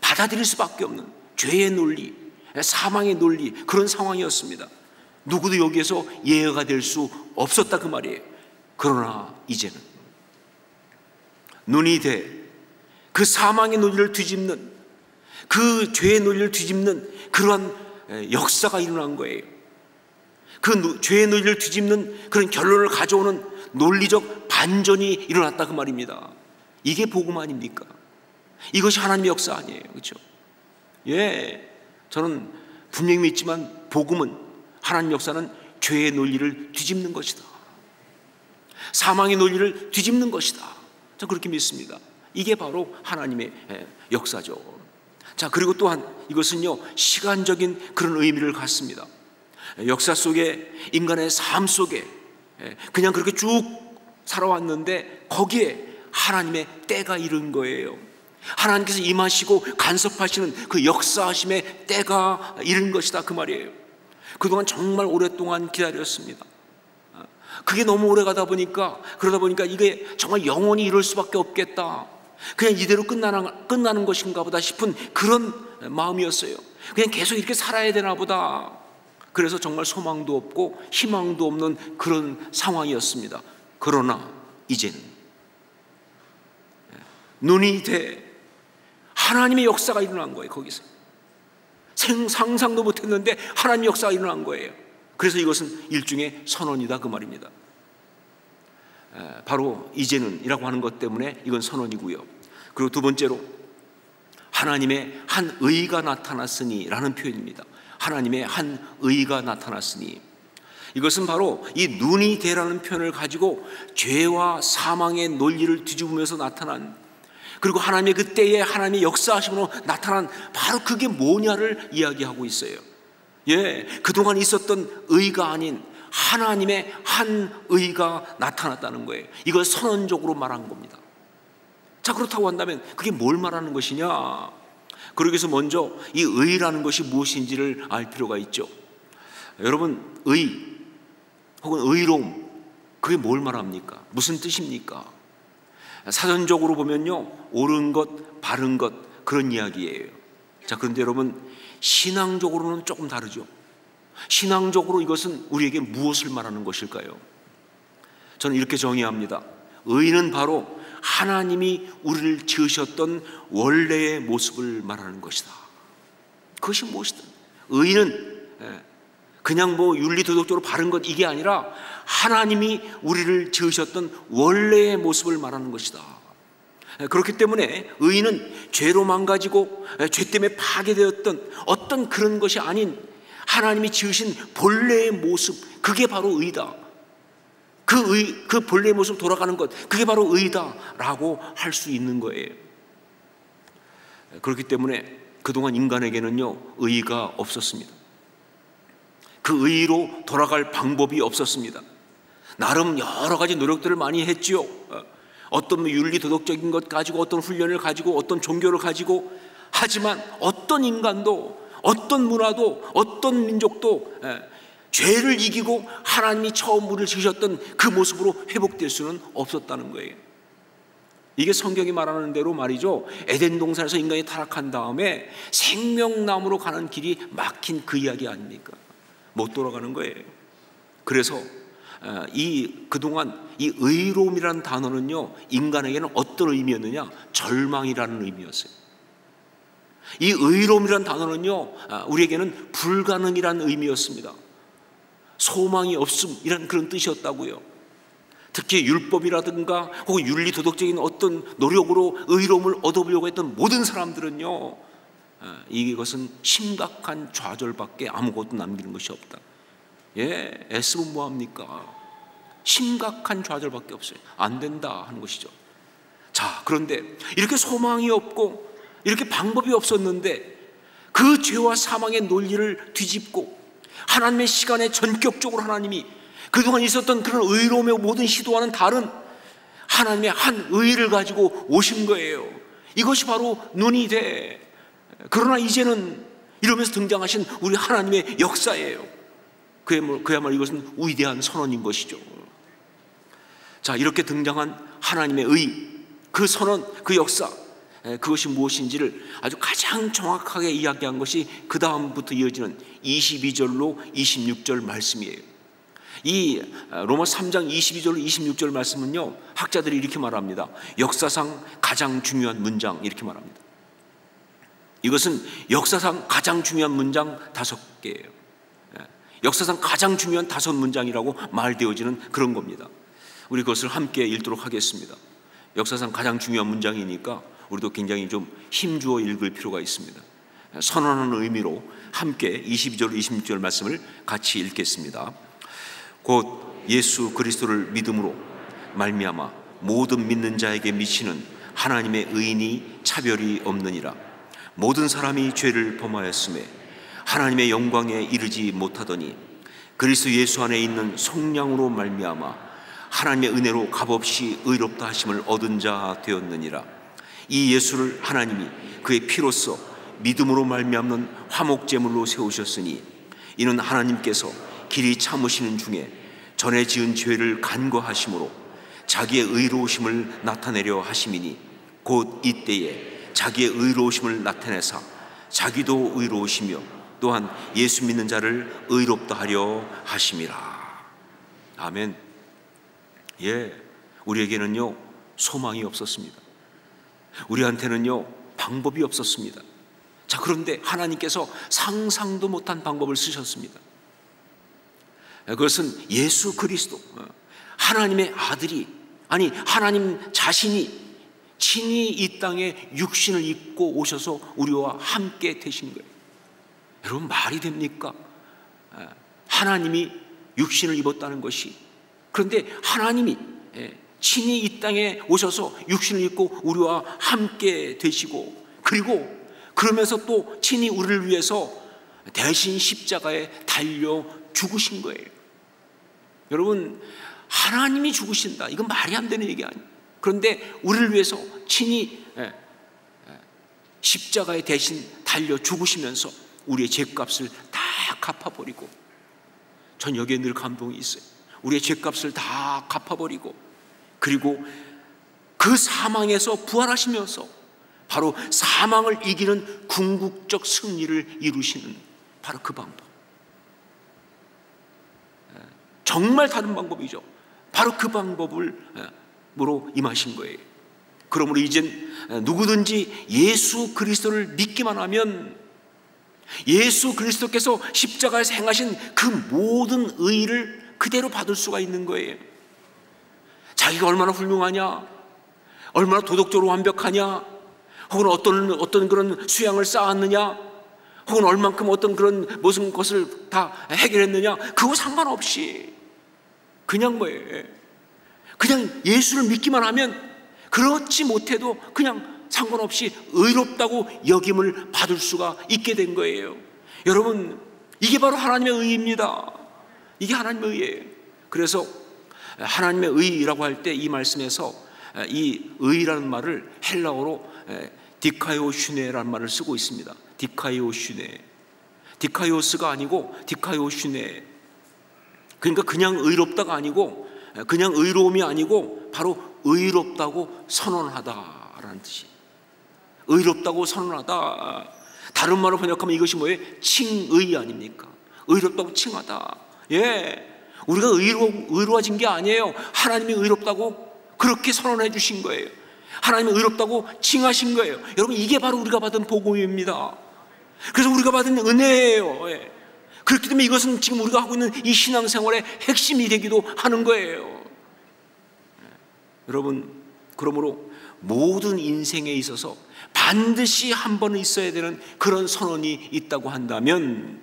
받아들일 수밖에 없는 죄의 논리, 사망의 논리, 그런 상황이었습니다. 누구도 여기에서 예외가 될 수 없었다 그 말이에요. 그러나 이제는 눈이 돼 그 사망의 논리를 뒤집는, 그 죄의 논리를 뒤집는 그러한 역사가 일어난 거예요. 그 죄의 논리를 뒤집는 그런 결론을 가져오는 논리적 반전이 일어났다 그 말입니다. 이게 복음 아닙니까? 이것이 하나님의 역사 아니에요, 그렇죠? 예, 저는 분명히 믿지만 복음은, 하나님 역사는 죄의 논리를 뒤집는 것이다. 사망의 논리를 뒤집는 것이다. 저 그렇게 믿습니다. 이게 바로 하나님의 역사죠. 자, 그리고 또한 이것은요 시간적인 그런 의미를 갖습니다. 역사 속에, 인간의 삶 속에 그냥 그렇게 쭉 살아왔는데 거기에 하나님의 때가 이른 거예요. 하나님께서 임하시고 간섭하시는 그 역사하심의 때가 이른 것이다 그 말이에요. 그동안 정말 오랫동안 기다렸습니다. 그게 너무 오래 가다 보니까, 그러다 보니까 이게 정말 영원히 이럴 수밖에 없겠다, 그냥 이대로 끝나는 것인가 보다 싶은 그런 마음이었어요. 그냥 계속 이렇게 살아야 되나 보다. 그래서 정말 소망도 없고 희망도 없는 그런 상황이었습니다. 그러나 이제는 눈이 돼 하나님의 역사가 일어난 거예요. 거기서 상상도 못했는데 하나님의 역사가 일어난 거예요. 그래서 이것은 일종의 선언이다 그 말입니다. 바로 이제는 이라고 하는 것 때문에 이건 선언이고요. 그리고 두 번째로 하나님의 한 의가 나타났으니 라는 표현입니다. 하나님의 한 의가 나타났으니, 이것은 바로 이 눈이 되라는 표현을 가지고 죄와 사망의 논리를 뒤집으면서 나타난, 그리고 하나님의 그때의 하나님의 역사하심으로 나타난 바로 그게 뭐냐를 이야기하고 있어요. 예, 그동안 있었던 의가 아닌 하나님의 한 의가 나타났다는 거예요. 이걸 선언적으로 말한 겁니다. 자, 그렇다고 한다면 그게 뭘 말하는 것이냐? 그러기 위해서 먼저 이 의라는 것이 무엇인지를 알 필요가 있죠. 여러분, 의 혹은 의로움, 그게 뭘 말합니까? 무슨 뜻입니까? 사전적으로 보면요, 옳은 것, 바른 것, 그런 이야기예요. 자, 그런데 여러분, 신앙적으로는 조금 다르죠. 신앙적으로 이것은 우리에게 무엇을 말하는 것일까요? 저는 이렇게 정의합니다. 의는 바로 하나님이 우리를 지으셨던 원래의 모습을 말하는 것이다. 그것이 무엇이든, 의는 그냥 뭐 윤리도덕적으로 바른 것, 이게 아니라 하나님이 우리를 지으셨던 원래의 모습을 말하는 것이다. 그렇기 때문에 의는 죄로 망가지고 죄 때문에 파괴되었던 어떤 그런 것이 아닌 하나님이 지으신 본래의 모습, 그게 바로 의다. 그 본래의 모습 돌아가는 것, 그게 바로 의다라고 할 수 있는 거예요. 그렇기 때문에 그동안 인간에게는요, 의가 없었습니다. 그 의로 돌아갈 방법이 없었습니다. 나름 여러 가지 노력들을 많이 했지요. 어떤 윤리 도덕적인 것 가지고, 어떤 훈련을 가지고, 어떤 종교를 가지고. 하지만 어떤 인간도, 어떤 문화도, 어떤 민족도 죄를 이기고 하나님이 처음 우리를 지으셨던 그 모습으로 회복될 수는 없었다는 거예요. 이게 성경이 말하는 대로 말이죠, 에덴 동산에서 인간이 타락한 다음에 생명나무로 가는 길이 막힌 그 이야기 아닙니까? 못 돌아가는 거예요. 그래서 그동안 이 의로움이라는 단어는요, 인간에게는 어떤 의미였느냐? 절망이라는 의미였어요. 이 의로움이라는 단어는요, 우리에게는 불가능이라는 의미였습니다. 소망이 없음이라는 그런 뜻이었다고요. 특히 율법이라든가 혹은 윤리 도덕적인 어떤 노력으로 의로움을 얻어보려고 했던 모든 사람들은요, 이것은 심각한 좌절밖에 아무것도 남기는 것이 없다. 애쓰면 뭐합니까? 심각한 좌절밖에 없어요. 안 된다 하는 것이죠. 자, 그런데 이렇게 소망이 없고 이렇게 방법이 없었는데 그 죄와 사망의 논리를 뒤집고 하나님의 시간에 전격적으로 하나님이 그동안 있었던 그런 의로움의 모든 시도와는 다른 하나님의 한 의를 가지고 오신 거예요. 이것이 바로 눈이 돼. 그러나 이제는 이러면서 등장하신 우리 하나님의 역사예요. 그야말로 이것은 위대한 선언인 것이죠. 자, 이렇게 등장한 하나님의 의, 그 선언, 그 역사, 그것이 무엇인지를 아주 가장 정확하게 이야기한 것이 그 다음부터 이어지는 22절로 26절 말씀이에요. 이 로마 3장 22절로 26절 말씀은요, 학자들이 이렇게 말합니다. 역사상 가장 중요한 문장, 이렇게 말합니다. 이것은 역사상 가장 중요한 문장 5개예요. 역사상 가장 중요한 5문장이라고 말되어지는 그런 겁니다. 우리 그것을 함께 읽도록 하겠습니다. 역사상 가장 중요한 문장이니까 우리도 굉장히 좀 힘주어 읽을 필요가 있습니다. 선언하는 의미로 함께 22절 26절 말씀을 같이 읽겠습니다. 곧 예수 그리스도를 믿음으로 말미암아 모든 믿는 자에게 미치는 하나님의 의인이 차별이 없느니라. 모든 사람이 죄를 범하였음에 하나님의 영광에 이르지 못하더니 그리스도 예수 안에 있는 속량으로 말미암아 하나님의 은혜로 값없이 의롭다 하심을 얻은 자 되었느니라. 이 예수를 하나님이 그의 피로써 믿음으로 말미암는 화목제물로 세우셨으니 이는 하나님께서 길이 참으시는 중에 전에 지은 죄를 간과하심으로 자기의 의로우심을 나타내려 하심이니 곧 이때에 자기의 의로우심을 나타내사 자기도 의로우시며 또한 예수 믿는 자를 의롭다 하려 하심이라. 아멘. 우리에게는요, 소망이 없었습니다. 우리한테는요, 방법이 없었습니다. 자, 그런데 하나님께서 상상도 못한 방법을 쓰셨습니다. 그것은 예수 그리스도, 하나님의 아들이, 아니 하나님 자신이 친히 이 땅에 육신을 입고 오셔서 우리와 함께 되신 거예요. 여러분, 말이 됩니까? 하나님이 육신을 입었다는 것이. 그런데 하나님이 친히 이 땅에 오셔서 육신을 입고 우리와 함께 되시고, 그리고 그러면서 또 친히 우리를 위해서 대신 십자가에 달려 죽으신 거예요. 여러분, 하나님이 죽으신다, 이건 말이 안 되는 얘기 아니에요. 그런데 우리를 위해서 친히 십자가에 대신 달려 죽으시면서 우리의 죄값을 다 갚아버리고, 전 여기에 늘 감동이 있어요. 우리의 죄값을 다 갚아버리고, 그리고 그 사망에서 부활하시면서 바로 사망을 이기는 궁극적 승리를 이루시는 바로 그 방법, 정말 다른 방법이죠. 바로 그 방법으로 임하신 거예요. 그러므로 이젠 누구든지 예수 그리스도를 믿기만 하면 예수 그리스도께서 십자가에서 행하신 그 모든 의를 그대로 받을 수가 있는 거예요. 자기가 얼마나 훌륭하냐, 얼마나 도덕적으로 완벽하냐, 혹은 어떤 그런 수양을 쌓았느냐, 혹은 얼만큼 어떤 그런 무슨 것을 다 해결했느냐, 그거 상관없이 그냥 뭐예요, 그냥 예수를 믿기만 하면 그렇지 못해도 그냥 상관없이 의롭다고 여김을 받을 수가 있게 된 거예요. 여러분, 이게 바로 하나님의 의입니다. 이게 하나님의 의예요. 그래서 하나님의 의라고 할 때 이 말씀에서 이 의라는 말을 헬라어로 디카이오슈네라는 말을 쓰고 있습니다. 디카이오슈네. 디카이오스가 아니고 디카이오슈네. 그러니까 그냥 의롭다가 아니고, 그냥 의로움이 아니고 바로 의롭다고 선언하다라는 뜻이. 의롭다고 선언하다. 다른 말로 번역하면 이것이 뭐예요? 칭의 아닙니까? 의롭다고 칭하다. 예, 우리가 의로워진 게 아니에요. 하나님이 의롭다고 그렇게 선언해 주신 거예요. 하나님이 의롭다고 칭하신 거예요. 여러분, 이게 바로 우리가 받은 복음입니다. 그래서 우리가 받은 은혜예요. 예. 그렇기 때문에 이것은 지금 우리가 하고 있는 이 신앙생활의 핵심이 되기도 하는 거예요. 여러분, 그러므로 모든 인생에 있어서 반드시 한 번은 있어야 되는 그런 선언이 있다고 한다면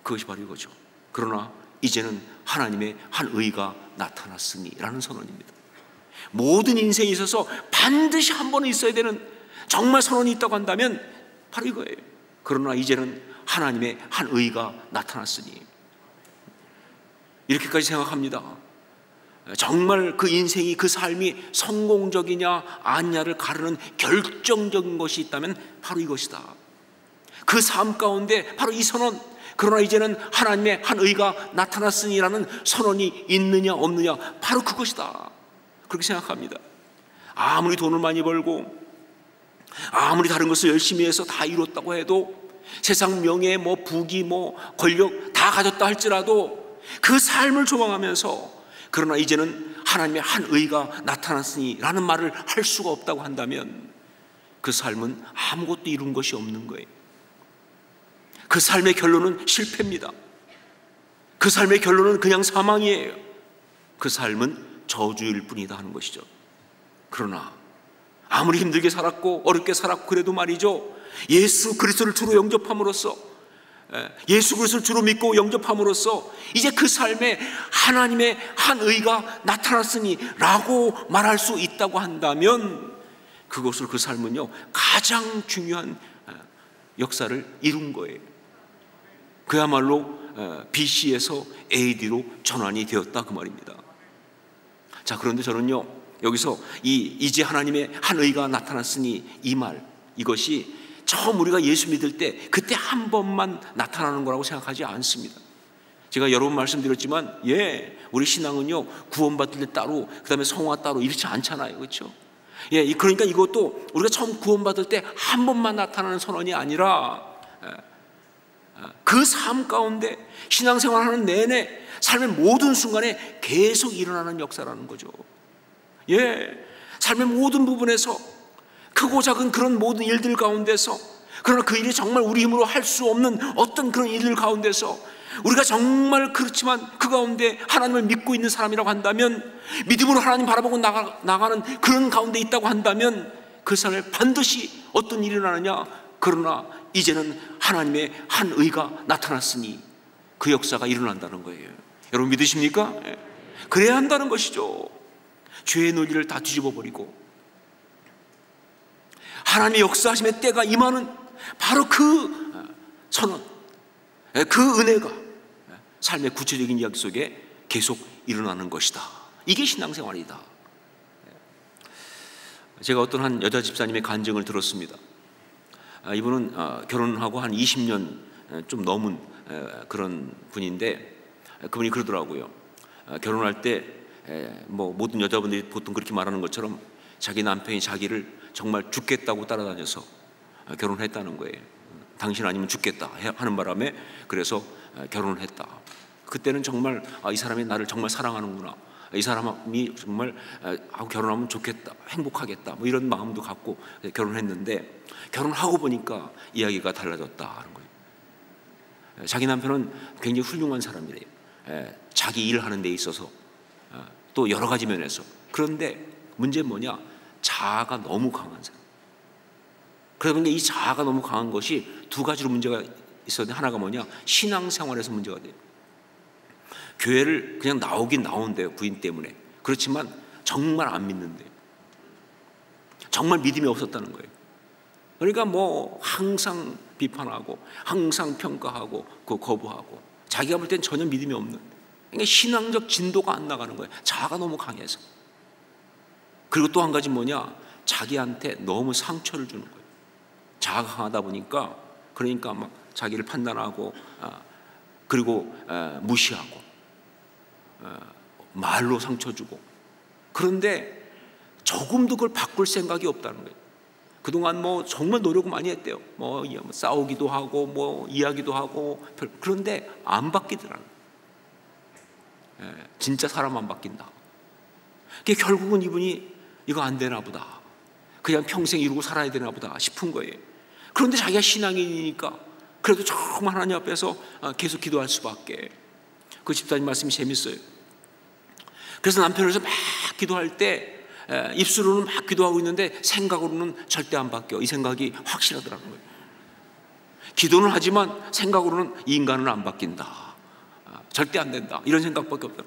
그것이 바로 이거죠. 그러나 이제는 하나님의 한 의가 나타났으니 라는 선언입니다. 모든 인생에 있어서 반드시 한 번은 있어야 되는 정말 선언이 있다고 한다면 바로 이거예요. 그러나 이제는 하나님의 한 의가 나타났으니. 이렇게까지 생각합니다. 정말 그 인생이, 그 삶이 성공적이냐 아니냐를 가르는 결정적인 것이 있다면 바로 이것이다. 그 삶 가운데 바로 이 선언, 그러나 이제는 하나님의 한 의가 나타났으니라는 선언이 있느냐 없느냐, 바로 그것이다. 그렇게 생각합니다. 아무리 돈을 많이 벌고 아무리 다른 것을 열심히 해서 다 이뤘다고 해도, 세상 명예, 부귀, 권력 다 가졌다 할지라도 그 삶을 조망하면서 그러나 이제는 하나님의 한 의가 나타났으니 라는 말을 할 수가 없다고 한다면 그 삶은 아무것도 이룬 것이 없는 거예요. 그 삶의 결론은 실패입니다. 그 삶의 결론은 그냥 사망이에요. 그 삶은 저주일 뿐이다 하는 것이죠. 그러나 아무리 힘들게 살았고 어렵게 살았고 그래도 말이죠, 예수 그리스도를 주로 영접함으로써, 예수 그리스도를 주로 믿고 영접함으로써 이제 그 삶에 하나님의 한 의가 나타났으니 라고 말할 수 있다고 한다면 그것을, 그 삶은요 가장 중요한 역사를 이룬 거예요. 그야말로 BC에서 AD로 전환이 되었다 그 말입니다. 자, 그런데 저는요 여기서 이제 하나님의 한 의가 나타났으니 이 말, 이것이 처음 우리가 예수 믿을 때 그때 한 번만 나타나는 거라고 생각하지 않습니다. 제가 여러 번 말씀드렸지만, 우리 신앙은요 구원받을 때 따로, 그 다음에 성화 따로 이렇지 않잖아요. 그렇죠? 그러니까 이것도 우리가 처음 구원받을 때 한 번만 나타나는 선언이 아니라 그 삶 가운데 신앙생활하는 내내 삶의 모든 순간에 계속 일어나는 역사라는 거죠. 삶의 모든 부분에서 크고 작은 그런 모든 일들 가운데서, 그러나 그 일이 정말 우리 힘으로 할 수 없는 어떤 그런 일들 가운데서 우리가 정말 그렇지만 그 가운데 하나님을 믿고 있는 사람이라고 한다면, 믿음으로 하나님 바라보고 나가는 그런 가운데 있다고 한다면 그 삶에 반드시 어떤 일이 일어나느냐, 그러나 이제는 하나님의 한 의가 나타났으니 그 역사가 일어난다는 거예요. 여러분 믿으십니까? 그래야 한다는 것이죠. 죄의 논리를 다 뒤집어 버리고 하나님의 역사하심의 때가 임하는 바로 그 선언, 그 은혜가 삶의 구체적인 이야기 속에 계속 일어나는 것이다. 이게 신앙생활이다. 제가 어떤 한 여자 집사님의 간증을 들었습니다. 이분은 결혼하고 한 20년 좀 넘은 그런 분인데, 그분이 그러더라고요. 결혼할 때 모든 여자분들이 보통 그렇게 말하는 것처럼 자기 남편이 자기를 정말 죽겠다고 따라다녀서 결혼했다는 거예요. 당신 아니면 죽겠다 하는 바람에 그래서 결혼을 했다. 그때는 정말 이 사람이 나를 정말 사랑하는구나, 이 사람이 정말 결혼하면 좋겠다, 행복하겠다, 이런 마음도 갖고 결혼했는데, 결혼하고 보니까 이야기가 달라졌다 하는 거예요. 자기 남편은 굉장히 훌륭한 사람이래요. 자기 일하는 데 있어서 또 여러 가지 면에서. 그런데 문제는 뭐냐, 자아가 너무 강한 사람. 그러니까 이 자아가 너무 강한 것이 두 가지로 문제가 있었는데, 하나가 뭐냐, 신앙생활에서 문제가 돼요. 교회를 그냥 나오긴 나온대요, 부인 때문에. 그렇지만 정말 안 믿는데, 정말 믿음이 없었다는 거예요. 그러니까 뭐 항상 비판하고 항상 평가하고 거부하고 자기가 볼 땐 전혀 믿음이 없는, 그러니까 신앙적 진도가 안 나가는 거예요. 자아가 너무 강해서. 그리고 또 한 가지 뭐냐, 자기한테 너무 상처를 주는 거예요. 자아가 강하다 보니까, 그러니까 막 자기를 판단하고 그리고 무시하고 말로 상처 주고. 그런데 조금도 그걸 바꿀 생각이 없다는 거예요. 그동안 뭐 정말 노력을 많이 했대요. 뭐 싸우기도 하고 뭐 이야기도 하고, 그런데 안 바뀌더라는 거예요. 진짜 사람 안 바뀐다. 그게 결국은 이분이 이거 안 되나 보다, 그냥 평생 이러고 살아야 되나 보다 싶은 거예요. 그런데 자기가 신앙인이니까 그래도 정말 하나님 앞에서 계속 기도할 수밖에. 그 집사님 말씀이 재밌어요. 그래서 남편으로서 막 기도할 때 입술로는 막 기도하고 있는데 생각으로는 절대 안 바뀌어. 이 생각이 확실하더라는 거예요. 기도는 하지만 생각으로는 이 인간은 안 바뀐다, 절대 안 된다, 이런 생각밖에 없다.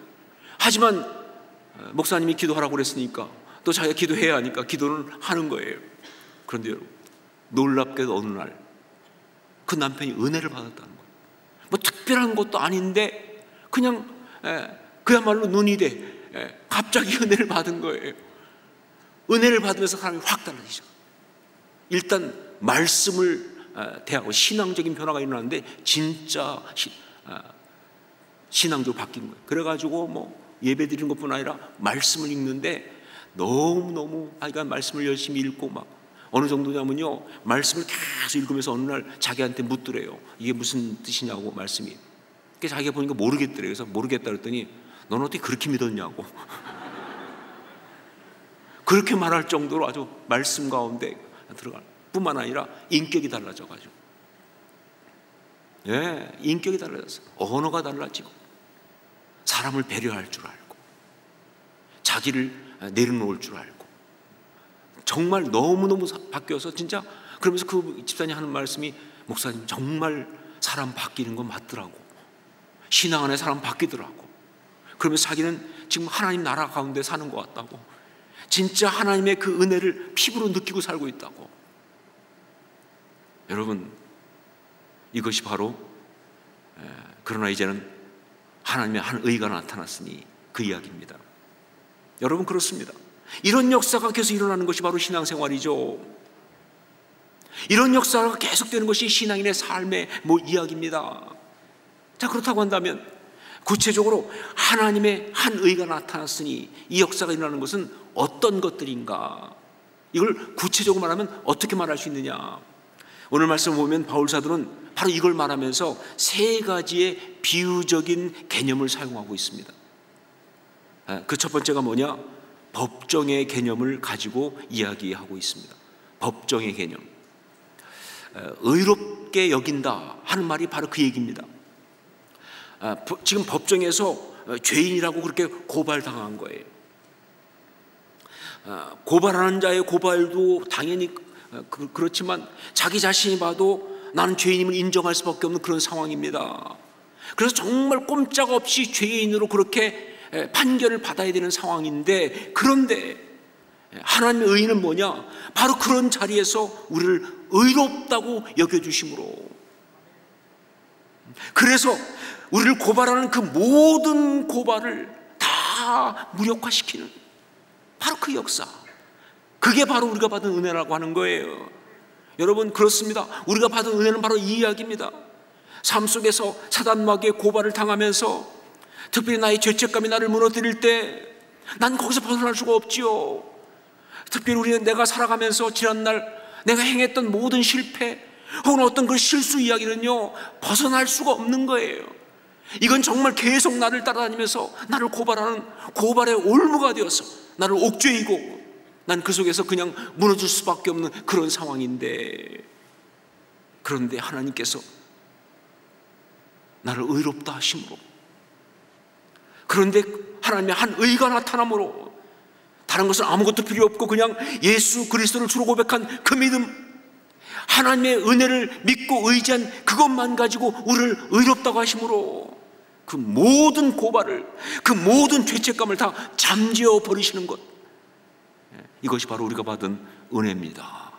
하지만 목사님이 기도하라고 그랬으니까 또 자기가 기도해야 하니까 기도는 하는 거예요. 그런데 여러분, 놀랍게도 어느 날 그 남편이 은혜를 받았다는 거예요. 뭐 특별한 것도 아닌데 그냥 그야말로 눈이 돼 갑자기 은혜를 받은 거예요. 은혜를 받으면서 사람이 확 달라지죠. 일단 말씀을 대하고 신앙적인 변화가 일어나는데 진짜 신앙적으로 바뀐 거예요. 그래가지고 뭐 예배 드리는 것뿐 아니라 말씀을 읽는데 너무너무 자기가 말씀을 열심히 읽고 막 어느 정도냐면요, 말씀을 계속 읽으면서 어느 날 자기한테 묻더래요. 이게 무슨 뜻이냐고 말씀이. 그래서 자기가 보니까 모르겠더래요. 그래서 모르겠다 그랬더니 너는 어떻게 그렇게 믿었냐고. 그렇게 말할 정도로 아주 말씀 가운데 들어갈 뿐만 아니라 인격이 달라져가지고, 인격이 달라졌어요. 언어가 달라지고 사람을 배려할 줄 알고 자기를 내려놓을 줄 알고, 정말 너무너무 바뀌어서 진짜. 그러면서 그 집사님 하는 말씀이, 목사님 정말 사람 바뀌는 건 맞더라고, 신앙 안에 사람 바뀌더라고. 그러면서 자기는 지금 하나님 나라 가운데 사는 것 같다고, 진짜 하나님의 그 은혜를 피부로 느끼고 살고 있다고. 여러분, 이것이 바로 그러나 이제는 하나님의 한 의가 나타났으니 그 이야기입니다. 여러분, 그렇습니다. 이런 역사가 계속 일어나는 것이 바로 신앙생활이죠. 이런 역사가 계속되는 것이 신앙인의 삶의 이야기입니다. 자, 그렇다고 한다면 구체적으로 하나님의 한 의가 나타났으니 이 역사가 일어나는 것은 어떤 것들인가? 이걸 구체적으로 말하면 어떻게 말할 수 있느냐? 오늘 말씀을 보면 바울 사도는 바로 이걸 말하면서 세 가지의 비유적인 개념을 사용하고 있습니다. 그 첫 번째가 뭐냐? 법정의 개념을 가지고 이야기하고 있습니다. 법정의 개념. 의롭게 여긴다 하는 말이 바로 그 얘기입니다. 지금 법정에서 죄인이라고 그렇게 고발당한 거예요. 고발하는 자의 고발도 당연히 그렇지만 자기 자신이 봐도 나는 죄인임을 인정할 수밖에 없는 그런 상황입니다. 그래서 정말 꼼짝없이 죄인으로 그렇게 판결을 받아야 되는 상황인데, 그런데 하나님의 의는 뭐냐? 바로 그런 자리에서 우리를 의롭다고 여겨주심으로, 그래서 우리를 고발하는 그 모든 고발을 다 무력화시키는 바로 그 역사, 그게 바로 우리가 받은 은혜라고 하는 거예요. 여러분, 그렇습니다. 우리가 받은 은혜는 바로 이 이야기입니다. 삶 속에서 사단마귀의 고발을 당하면서 특별히 나의 죄책감이 나를 무너뜨릴 때 난 거기서 벗어날 수가 없지요. 특별히 우리는 내가 살아가면서 지난날 내가 행했던 모든 실패 혹은 어떤 그 실수 이야기는요, 벗어날 수가 없는 거예요. 이건 정말 계속 나를 따라다니면서 나를 고발하는 고발의 올무가 되어서 나를 옥죄이고 난 그 속에서 그냥 무너질 수밖에 없는 그런 상황인데, 그런데 하나님께서 나를 의롭다 하심으로, 그런데 하나님의 한 의가 나타남으로, 다른 것은 아무것도 필요 없고 그냥 예수 그리스도를 주로 고백한 그 믿음, 하나님의 은혜를 믿고 의지한 그것만 가지고 우리를 의롭다고 하심으로 그 모든 고발을, 그 모든 죄책감을 다 잠재워 버리시는 것, 이것이 바로 우리가 받은 은혜입니다.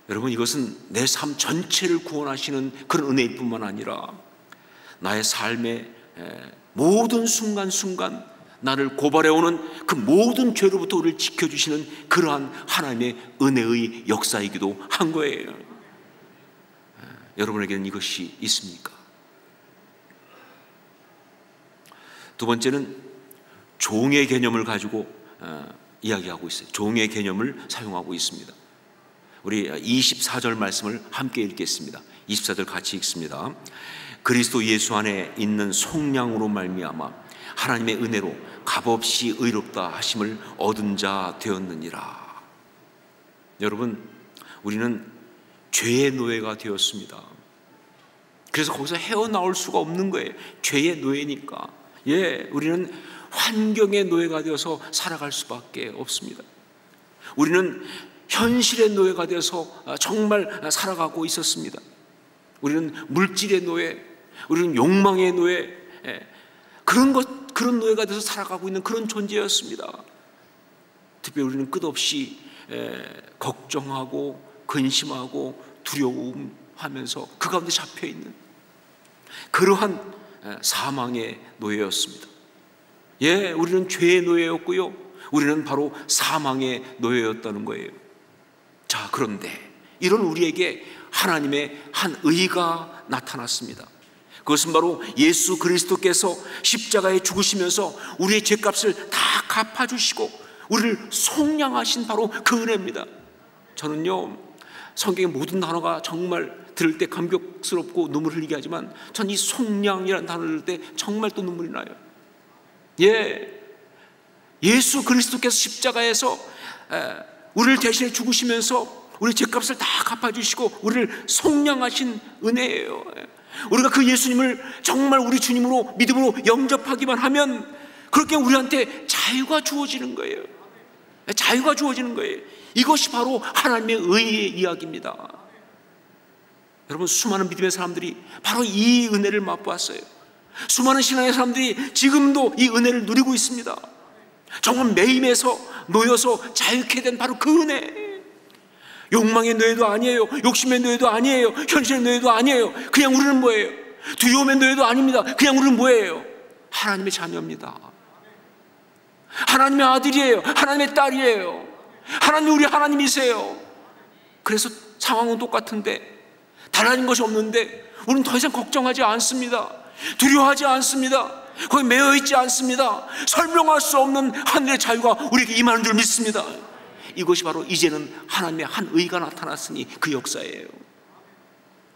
여러분, 이것은 내 삶 전체를 구원하시는 그런 은혜일 뿐만 아니라 나의 삶의 모든 순간순간 나를 고발해오는 그 모든 죄로부터 우리를 지켜주시는 그러한 하나님의 은혜의 역사이기도 한 거예요. 여러분에게는 이것이 있습니까? 두 번째는 종의 개념을 가지고 이야기하고 있어요. 종의 개념을 사용하고 있습니다. 우리 24절 말씀을 함께 읽겠습니다. 24절 같이 읽습니다. 그리스도 예수 안에 있는 속량으로 말미암아 하나님의 은혜로 값없이 의롭다 하심을 얻은 자 되었느니라. 여러분, 우리는 죄의 노예가 되었습니다. 그래서 거기서 헤어나올 수가 없는 거예요. 죄의 노예니까. 우리는 환경의 노예가 되어서 살아갈 수밖에 없습니다. 우리는 현실의 노예가 되어서 정말 살아가고 있었습니다. 우리는 물질의 노예, 우리는 욕망의 노예, 그런 노예가 돼서 살아가고 있는 그런 존재였습니다. 특별히 우리는 끝없이 걱정하고 근심하고 두려움하면서 그 가운데 잡혀있는 그러한 사망의 노예였습니다. 우리는 죄의 노예였고요, 우리는 바로 사망의 노예였다는 거예요. 자, 그런데 이런 우리에게 하나님의 한 의가 나타났습니다. 그것은 바로 예수 그리스도께서 십자가에 죽으시면서 우리의 죄값을 다 갚아주시고 우리를 속량하신 바로 그 은혜입니다. 저는요, 성경의 모든 단어가 정말 들을 때 감격스럽고 눈물 흘리게 하지만 전 이 속량이라는 단어를 들을 때 정말 또 눈물이 나요. 예수 그리스도께서 십자가에서 우리를 대신해 죽으시면서 우리 죄값을 다 갚아주시고 우리를 속량하신 은혜예요. 우리가 그 예수님을 정말 우리 주님으로 믿음으로 영접하기만 하면 그렇게 우리한테 자유가 주어지는 거예요. 자유가 주어지는 거예요. 이것이 바로 하나님의 의의 이야기입니다. 여러분, 수많은 믿음의 사람들이 바로 이 은혜를 맛보았어요. 수많은 신앙의 사람들이 지금도 이 은혜를 누리고 있습니다. 정말 매임에서 놓여서 자유케 된 바로 그 은혜. 욕망의 노예도 아니에요, 욕심의 노예도 아니에요, 현실의 노예도 아니에요. 그냥 우리는 뭐예요? 두려움의 노예도 아닙니다. 그냥 우리는 뭐예요? 하나님의 자녀입니다. 하나님의 아들이에요, 하나님의 딸이에요. 하나님, 우리 하나님이세요. 그래서 상황은 똑같은데 달라진 것이 없는데 우리는 더 이상 걱정하지 않습니다. 두려워하지 않습니다. 거기 매여있지 않습니다. 설명할 수 없는 하늘의 자유가 우리에게 임하는 줄 믿습니다. 이것이 바로 이제는 하나님의 한 의가 나타났으니 그 역사예요.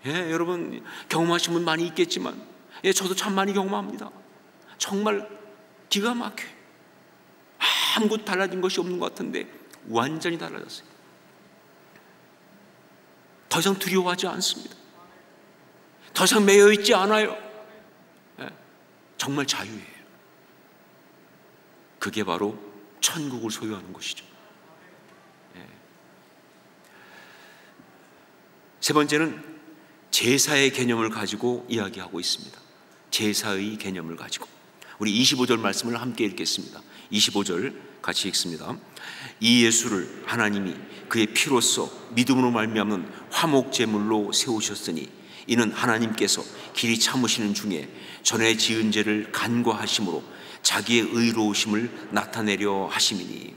여러분, 경험하신 분 많이 있겠지만 저도 참 많이 경험합니다. 정말 기가 막혀요. 아무것도 달라진 것이 없는 것 같은데 완전히 달라졌어요. 더 이상 두려워하지 않습니다. 더 이상 매여있지 않아요. 정말 자유예요. 그게 바로 천국을 소유하는 것이죠. 세 번째는 제사의 개념을 가지고 이야기하고 있습니다. 제사의 개념을 가지고 우리 25절 말씀을 함께 읽겠습니다. 25절 같이 읽습니다. 이 예수를 하나님이 그의 피로써 믿음으로 말미암는 화목제물로 세우셨으니 이는 하나님께서 길이 참으시는 중에 전에 지은 죄를 간과하심으로 자기의 의로우심을 나타내려 하심이니.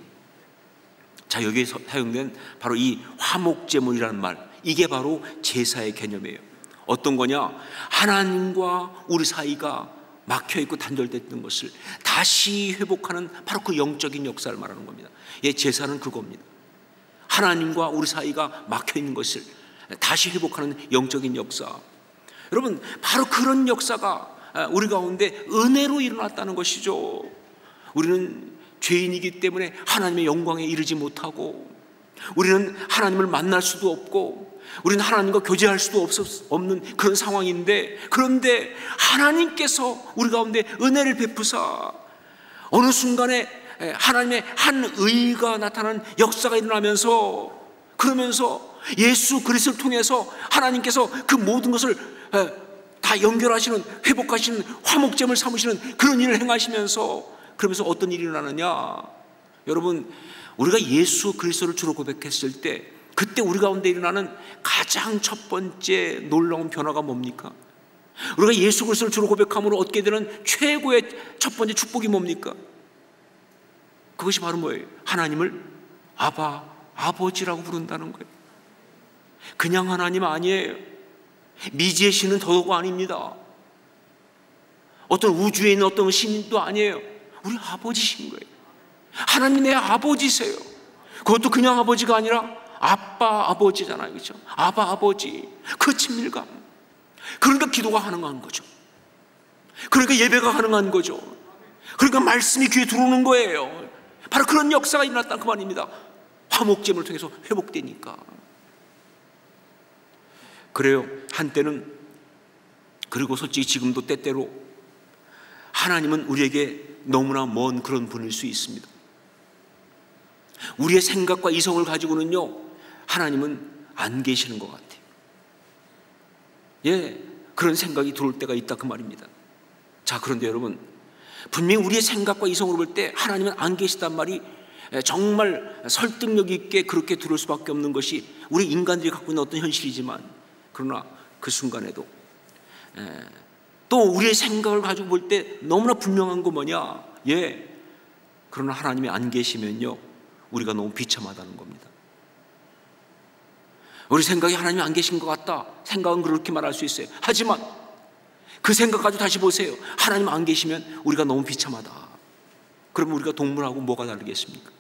자, 여기에 사용된 바로 이 화목제물이라는 말, 이게 바로 제사의 개념이에요. 어떤 거냐? 하나님과 우리 사이가 막혀있고 단절됐던 것을 다시 회복하는 바로 그 영적인 역사를 말하는 겁니다. 제사는 그겁니다. 하나님과 우리 사이가 막혀있는 것을 다시 회복하는 영적인 역사. 여러분, 바로 그런 역사가 우리 가운데 은혜로 일어났다는 것이죠. 우리는 죄인이기 때문에 하나님의 영광에 이르지 못하고, 우리는 하나님을 만날 수도 없고, 우리는 하나님과 교제할 수도 없는 그런 상황인데, 그런데 하나님께서 우리 가운데 은혜를 베푸사 어느 순간에 하나님의 한 의가 나타나는 역사가 일어나면서, 그러면서 예수 그리스도를 통해서 하나님께서 그 모든 것을 다 연결하시는, 회복하시는, 화목제물 삼으시는 그런 일을 행하시면서, 그러면서 어떤 일이 일어나느냐? 여러분, 우리가 예수 그리스도를 주로 고백했을 때 그때 우리 가운데 일어나는 가장 첫 번째 놀라운 변화가 뭡니까? 우리가 예수 그리스도를 주로 고백함으로 얻게 되는 최고의 첫 번째 축복이 뭡니까? 그것이 바로 뭐예요? 하나님을 아바, 아버지라고 부른다는 거예요. 그냥 하나님 아니에요. 미지의 신은 더더욱 아닙니다. 어떤 우주에 있는 어떤 신도 아니에요. 우리 아버지신 거예요. 하나님이 내 아버지세요. 그것도 그냥 아버지가 아니라 아빠 아버지잖아요. 그렇죠? 아바 아버지, 그 친밀감. 그러니까 기도가 가능한 거죠. 그러니까 예배가 가능한 거죠. 그러니까 말씀이 귀에 들어오는 거예요. 바로 그런 역사가 일어났다 그 말입니다. 화목제물을 통해서 회복되니까. 그래요. 한때는, 그리고 솔직히 지금도 때때로 하나님은 우리에게 너무나 먼 그런 분일 수 있습니다. 우리의 생각과 이성을 가지고는요, 하나님은 안 계시는 것 같아요. 예, 그런 생각이 들어올 때가 있다 그 말입니다. 자, 그런데 여러분, 분명히 우리의 생각과 이성으로 볼 때 하나님은 안 계시단 말이 정말 설득력 있게 그렇게 들을 수밖에 없는 것이 우리 인간들이 갖고 있는 어떤 현실이지만, 그러나 그 순간에도 또 우리의 생각을 가지고 볼 때 너무나 분명한 거 뭐냐? 예, 그러나 하나님이 안 계시면요, 우리가 너무 비참하다는 겁니다. 우리 생각이 하나님이 안 계신 것 같다, 생각은 그렇게 말할 수 있어요. 하지만 그 생각 가지고 다시 보세요. 하나님 안 계시면 우리가 너무 비참하다. 그러면 우리가 동물하고 뭐가 다르겠습니까?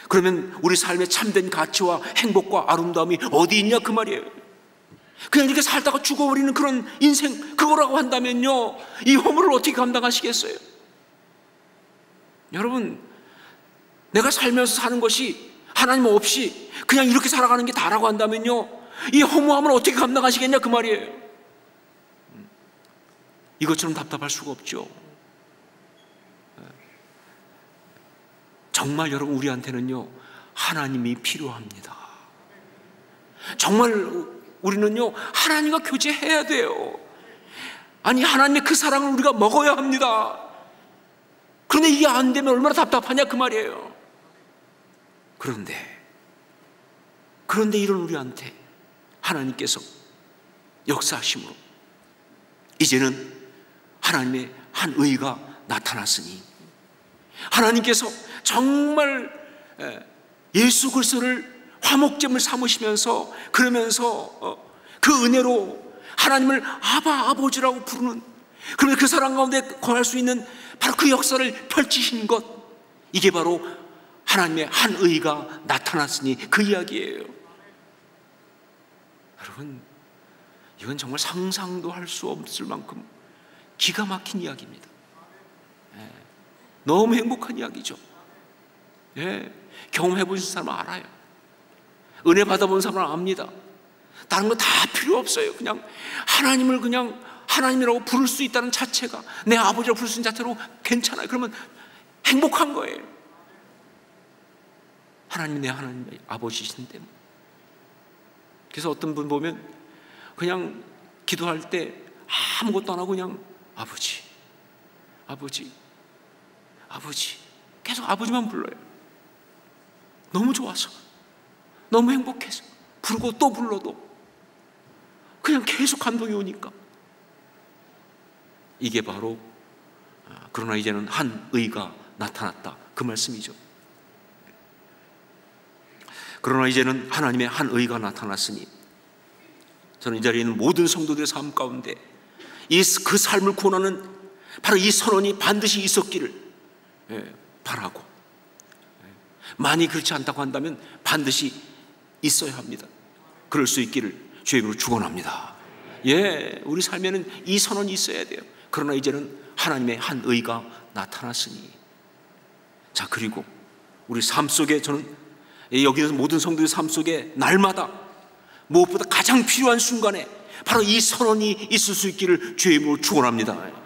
그러면 우리 삶의 참된 가치와 행복과 아름다움이 어디 있냐 그 말이에요. 그냥 이렇게 살다가 죽어버리는 그런 인생, 그거라고 한다면요, 이 허물을 어떻게 감당하시겠어요? 여러분, 내가 살면서 사는 것이 하나님 없이 그냥 이렇게 살아가는 게 다라고 한다면요, 이 허무함을 어떻게 감당하시겠냐 그 말이에요. 이것처럼 답답할 수가 없죠. 정말 여러분, 우리한테는요, 하나님이 필요합니다. 정말 우리는요, 하나님과 교제해야 돼요. 아니, 하나님의 그 사랑을 우리가 먹어야 합니다. 그런데 이게 안 되면 얼마나 답답하냐 그 말이에요. 그런데 이런 우리한테 하나님께서 역사하심으로 이제는 하나님의 한 의가 나타났으니, 하나님께서 정말 예수 그리스도를 화목제물 삼으시면서, 그러면서 그 은혜로 하나님을 아바 아버지라고 부르는, 그러면 그 사람 가운데 거할 수 있는 바로 그 역사를 펼치신 것, 이게 바로 하나님의 한 의가 나타났으니 그 이야기예요. 여러분, 이건 정말 상상도 할 수 없을 만큼 기가 막힌 이야기입니다. 너무 행복한 이야기죠. 경험해 보신 사람은 알아요. 은혜 받아본 사람은 압니다. 다른 거 다 필요 없어요. 그냥 하나님을 그냥 하나님이라고 부를 수 있다는 자체가, 내 아버지라고 부를 수 있는 자체로 괜찮아요. 그러면 행복한 거예요. 하나님이 내 하나님의 아버지신데. 그래서 어떤 분 보면 그냥 기도할 때 아무것도 안 하고 그냥 아버지, 아버지, 아버지, 계속 아버지만 불러요. 너무 좋아서, 너무 행복해서, 부르고 또 불러도 그냥 계속 감동이 오니까. 이게 바로 그러나 이제는 한 의가 나타났다 그 말씀이죠. 그러나 이제는 하나님의 한 의가 나타났으니, 저는 이 자리에 있는 모든 성도들의 삶 가운데 그 삶을 구원하는 바로 이 선언이 반드시 있었기를 바라고, 만이 그렇지 않다고 한다면 반드시 있어야 합니다. 그럴 수 있기를 주의 이름으로 축원합니다. 우리 삶에는 이 선언이 있어야 돼요. 그러나 이제는 하나님의 한 의가 나타났으니. 자, 그리고 우리 삶 속에, 저는 여기 있는 모든 성도의 삶 속에 날마다 무엇보다 가장 필요한 순간에 바로 이 선언이 있을 수 있기를 주의 이름으로 축원합니다.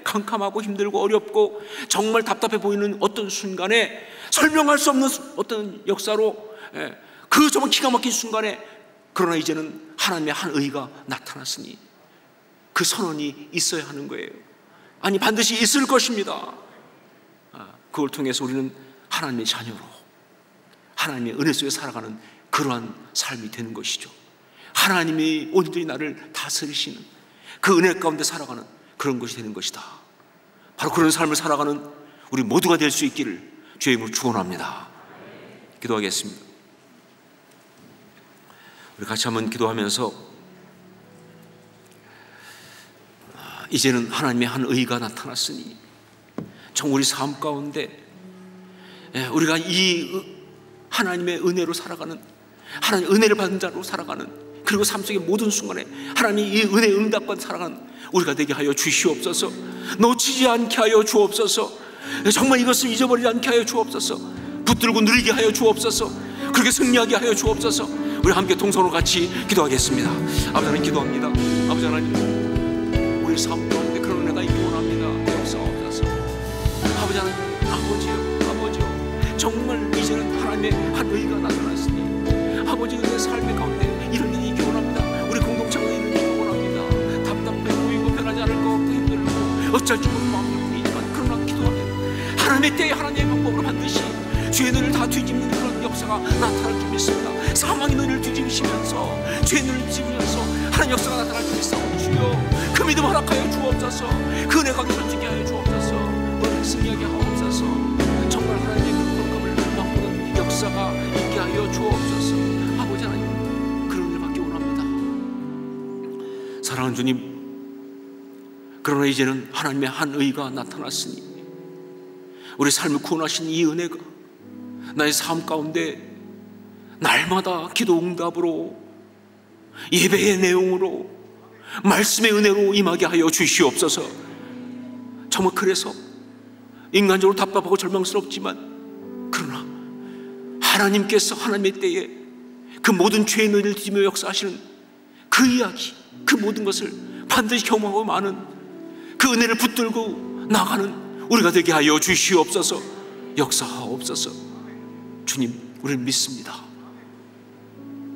캄캄하고 힘들고 어렵고 정말 답답해 보이는 어떤 순간에, 설명할 수 없는 어떤 역사로, 그 정말 기가 막힌 순간에, 그러나 이제는 하나님의 한 의가 나타났으니 그 선언이 있어야 하는 거예요. 아니, 반드시 있을 것입니다. 그걸 통해서 우리는 하나님의 자녀로 하나님의 은혜 속에 살아가는 그러한 삶이 되는 것이죠. 하나님이 온전히 나를 다스리시는 그 은혜 가운데 살아가는 그런 것이 되는 것이다. 바로 그런 삶을 살아가는 우리 모두가 될 수 있기를 주의 이름으로 축원합니다. 기도하겠습니다. 우리 같이 한번 기도하면서 이제는 하나님의 한 의가 나타났으니 정 우리 삶 가운데 우리가 이 하나님의 은혜로 살아가는, 하나님의 은혜를 받은 자로 살아가는, 그리고 삶 속의 모든 순간에 하나님이 이 은혜의 응답과 살아가는 우리가 되게 하여 주시옵소서. 놓치지 않게 하여 주옵소서. 정말 이것을 잊어버리지 않게 하여 주옵소서. 붙들고 누리게 하여 주옵소서. 그렇게 승리하게 하여 주옵소서. 우리 함께 동성으로 같이 기도하겠습니다. 아버지 하나님 기도합니다. 아버지 하나님, 우리 삶 가운데 그런 은혜가 있기 원합니다. 역사옵소서. 아버지 하나님, 아버지요, 정말 이제는 하나님의 한 의가 나타났으니 아버지 은혜의 삶의 가운데 이런 일이 있기 원합니다. 우리 공동체가 이런 일이 있기 원합니다. 답답해 보이고 변하지 않을 것 같고 힘들고 어쩔 줄 모르는 마음이 보이지만 그러나 기도하면 하나님의 때에 하나님의 방법으로 반드시 죄의 눈을 다 뒤집는 그런 역사가 나타날 줄 믿습니다. 사망의 눈을 뒤집으시면서 죄의 눈을 뒤집으면서 하나님 역사가 나타날 줄 믿사오니 주여 그 믿음 허락하여 주옵소서. 그 은혜가 결정하게 하여 주옵소서. 너를 승리하게 하옵소서. 정말 하나님의 그 권능을 맛보는 역사가 있게 하여 주옵소서. 아버지 하나님, 그런 일 받기 원합니다. 사랑하는 주님, 그러나 이제는 하나님의 한 의가 나타났으니 우리 삶을 구원하신 이 은혜가 나의 삶 가운데 날마다 기도 응답으로, 예배의 내용으로, 말씀의 은혜로 임하게 하여 주시옵소서. 정말 그래서 인간적으로 답답하고 절망스럽지만 그러나 하나님께서 하나님의 때에 그 모든 죄의 눈을 뒤집며 역사하시는 그 이야기, 그 모든 것을 반드시 경험하고 많은 그 은혜를 붙들고 나가는 우리가 되게 하여 주시옵소서. 역사하옵소서. 주님, 우리는 믿습니다.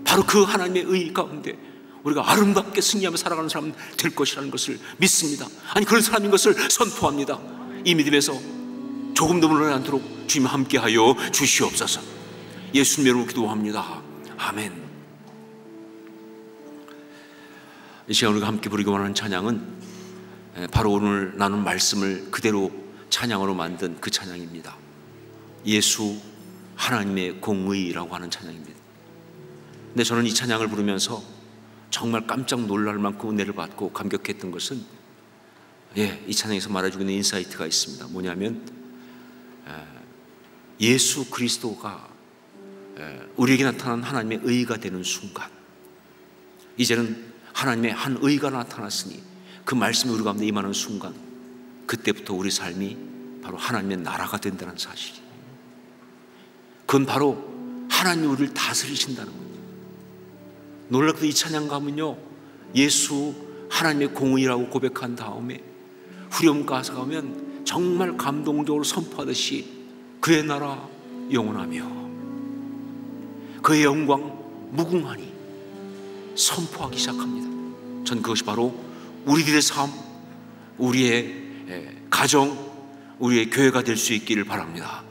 바로 그 하나님의 의 가운데 우리가 아름답게 승리하며 살아가는 사람 될 것이라는 것을 믿습니다. 아니, 그런 사람인 것을 선포합니다. 이 믿음에서 조금도 물러나지 않도록 주님 함께하여 주시옵소서. 예수님 이름으로 기도합니다. 아멘. 이 시간 우리가 함께 부르기 원하는 찬양은 바로 오늘 나눈 말씀을 그대로 찬양으로 만든 그 찬양입니다. 예수 하나님의 공의라고 하는 찬양입니다. 근데 저는 이 찬양을 부르면서 정말 깜짝 놀랄 만큼 은혜를 받고 감격했던 것은 이 찬양에서 말해주고 있는 인사이트가 있습니다. 뭐냐면 예수 그리스도가 우리에게 나타난 하나님의 의가 되는 순간, 이제는 하나님의 한 의가 나타났으니 그 말씀이 우리 가운데 임하는 순간, 그때부터 우리 삶이 바로 하나님의 나라가 된다는 사실이에요. 그건 바로 하나님이 우리를 다스리신다는 거예요. 놀랍게도 이 찬양 가면요, 예수 하나님의 공의라고 고백한 다음에 후렴 가사 가면 정말 감동적으로 선포하듯이 그의 나라 영원하며 그의 영광 무궁하니 선포하기 시작합니다. 전 그것이 바로 우리들의 삶, 우리의 가정, 우리의 교회가 될 수 있기를 바랍니다.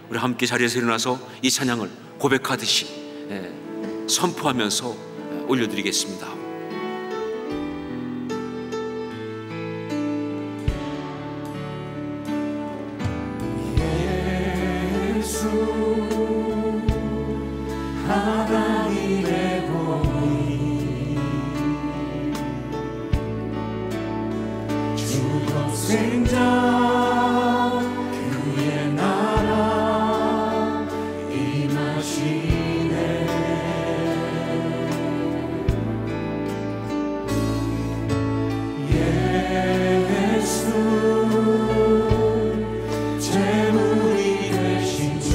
우리 함께 자리에서 일어나서 이 찬양을 고백하듯이 선포하면서 올려드리겠습니다. 예수 하나님의 공의 주독생자 그의 나라 임하시네. 예수 재물이 되신 주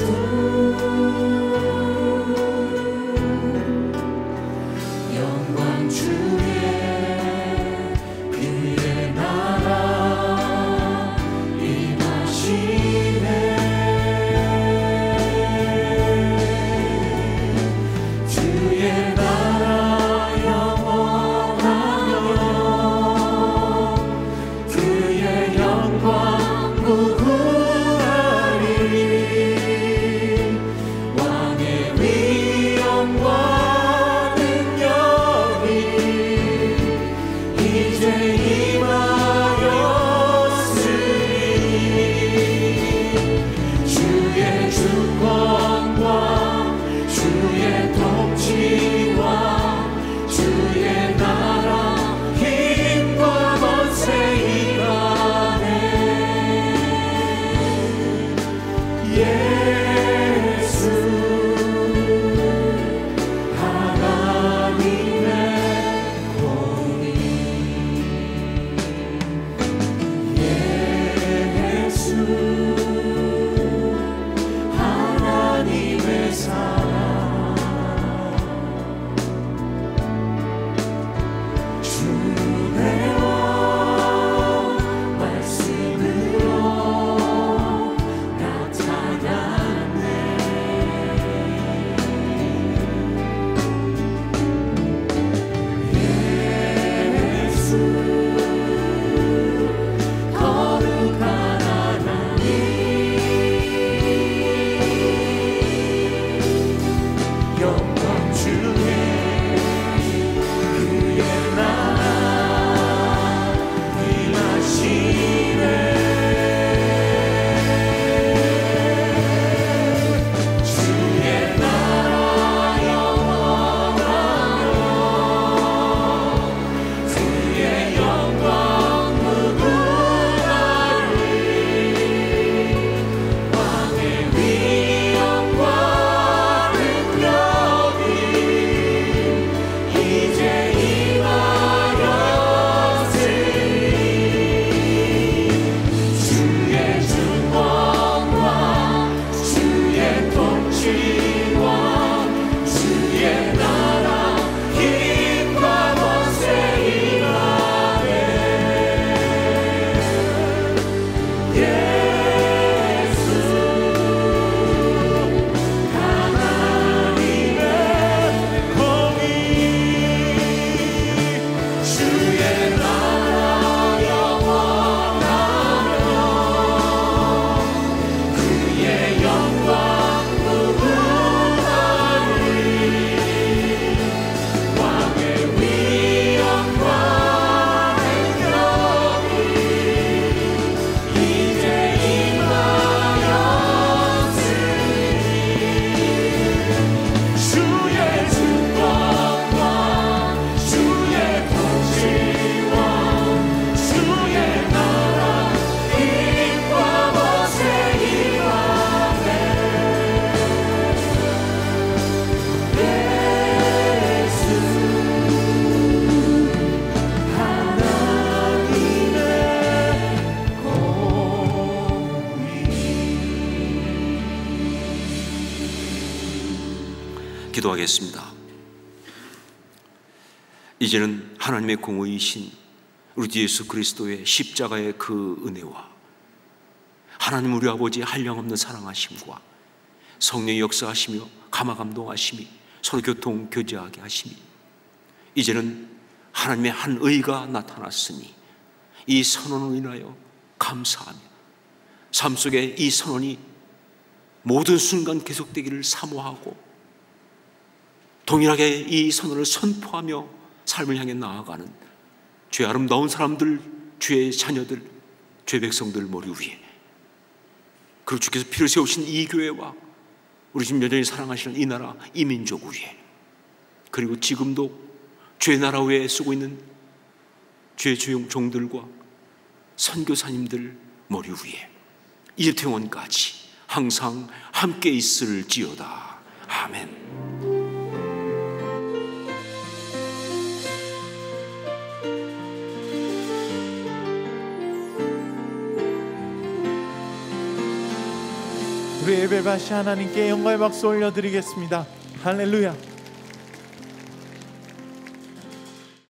기도하겠습니다. 이제는 하나님의 공의이신 우리 주 예수 그리스도의 십자가의 그 은혜와 하나님 우리 아버지의 한량없는 사랑하심과 성령의 역사하시며 감화감동하심이 서로 교통 교제하게 하심이 이제는 하나님의 한 의가 나타났으니 이 선언으로 인하여 감사하며 삶 속에 이 선언이 모든 순간 계속되기를 사모하고 동일하게 이 선언을 선포하며 삶을 향해 나아가는 주의 아름다운 사람들, 주의 자녀들, 주의 백성들 머리 위에 그리고 주께서 피를 세우신 이 교회와 우리 지금 여전히 사랑하시는 이 나라, 이 민족 위에 그리고 지금도 주의 나라 외에 쓰고 있는 주의 종들과 선교사님들 머리 위에 이집트 영원까지 항상 함께 있을지어다. 아멘. 우리 예배바시 하나님께 영광의 박수 올려드리겠습니다. 할렐루야.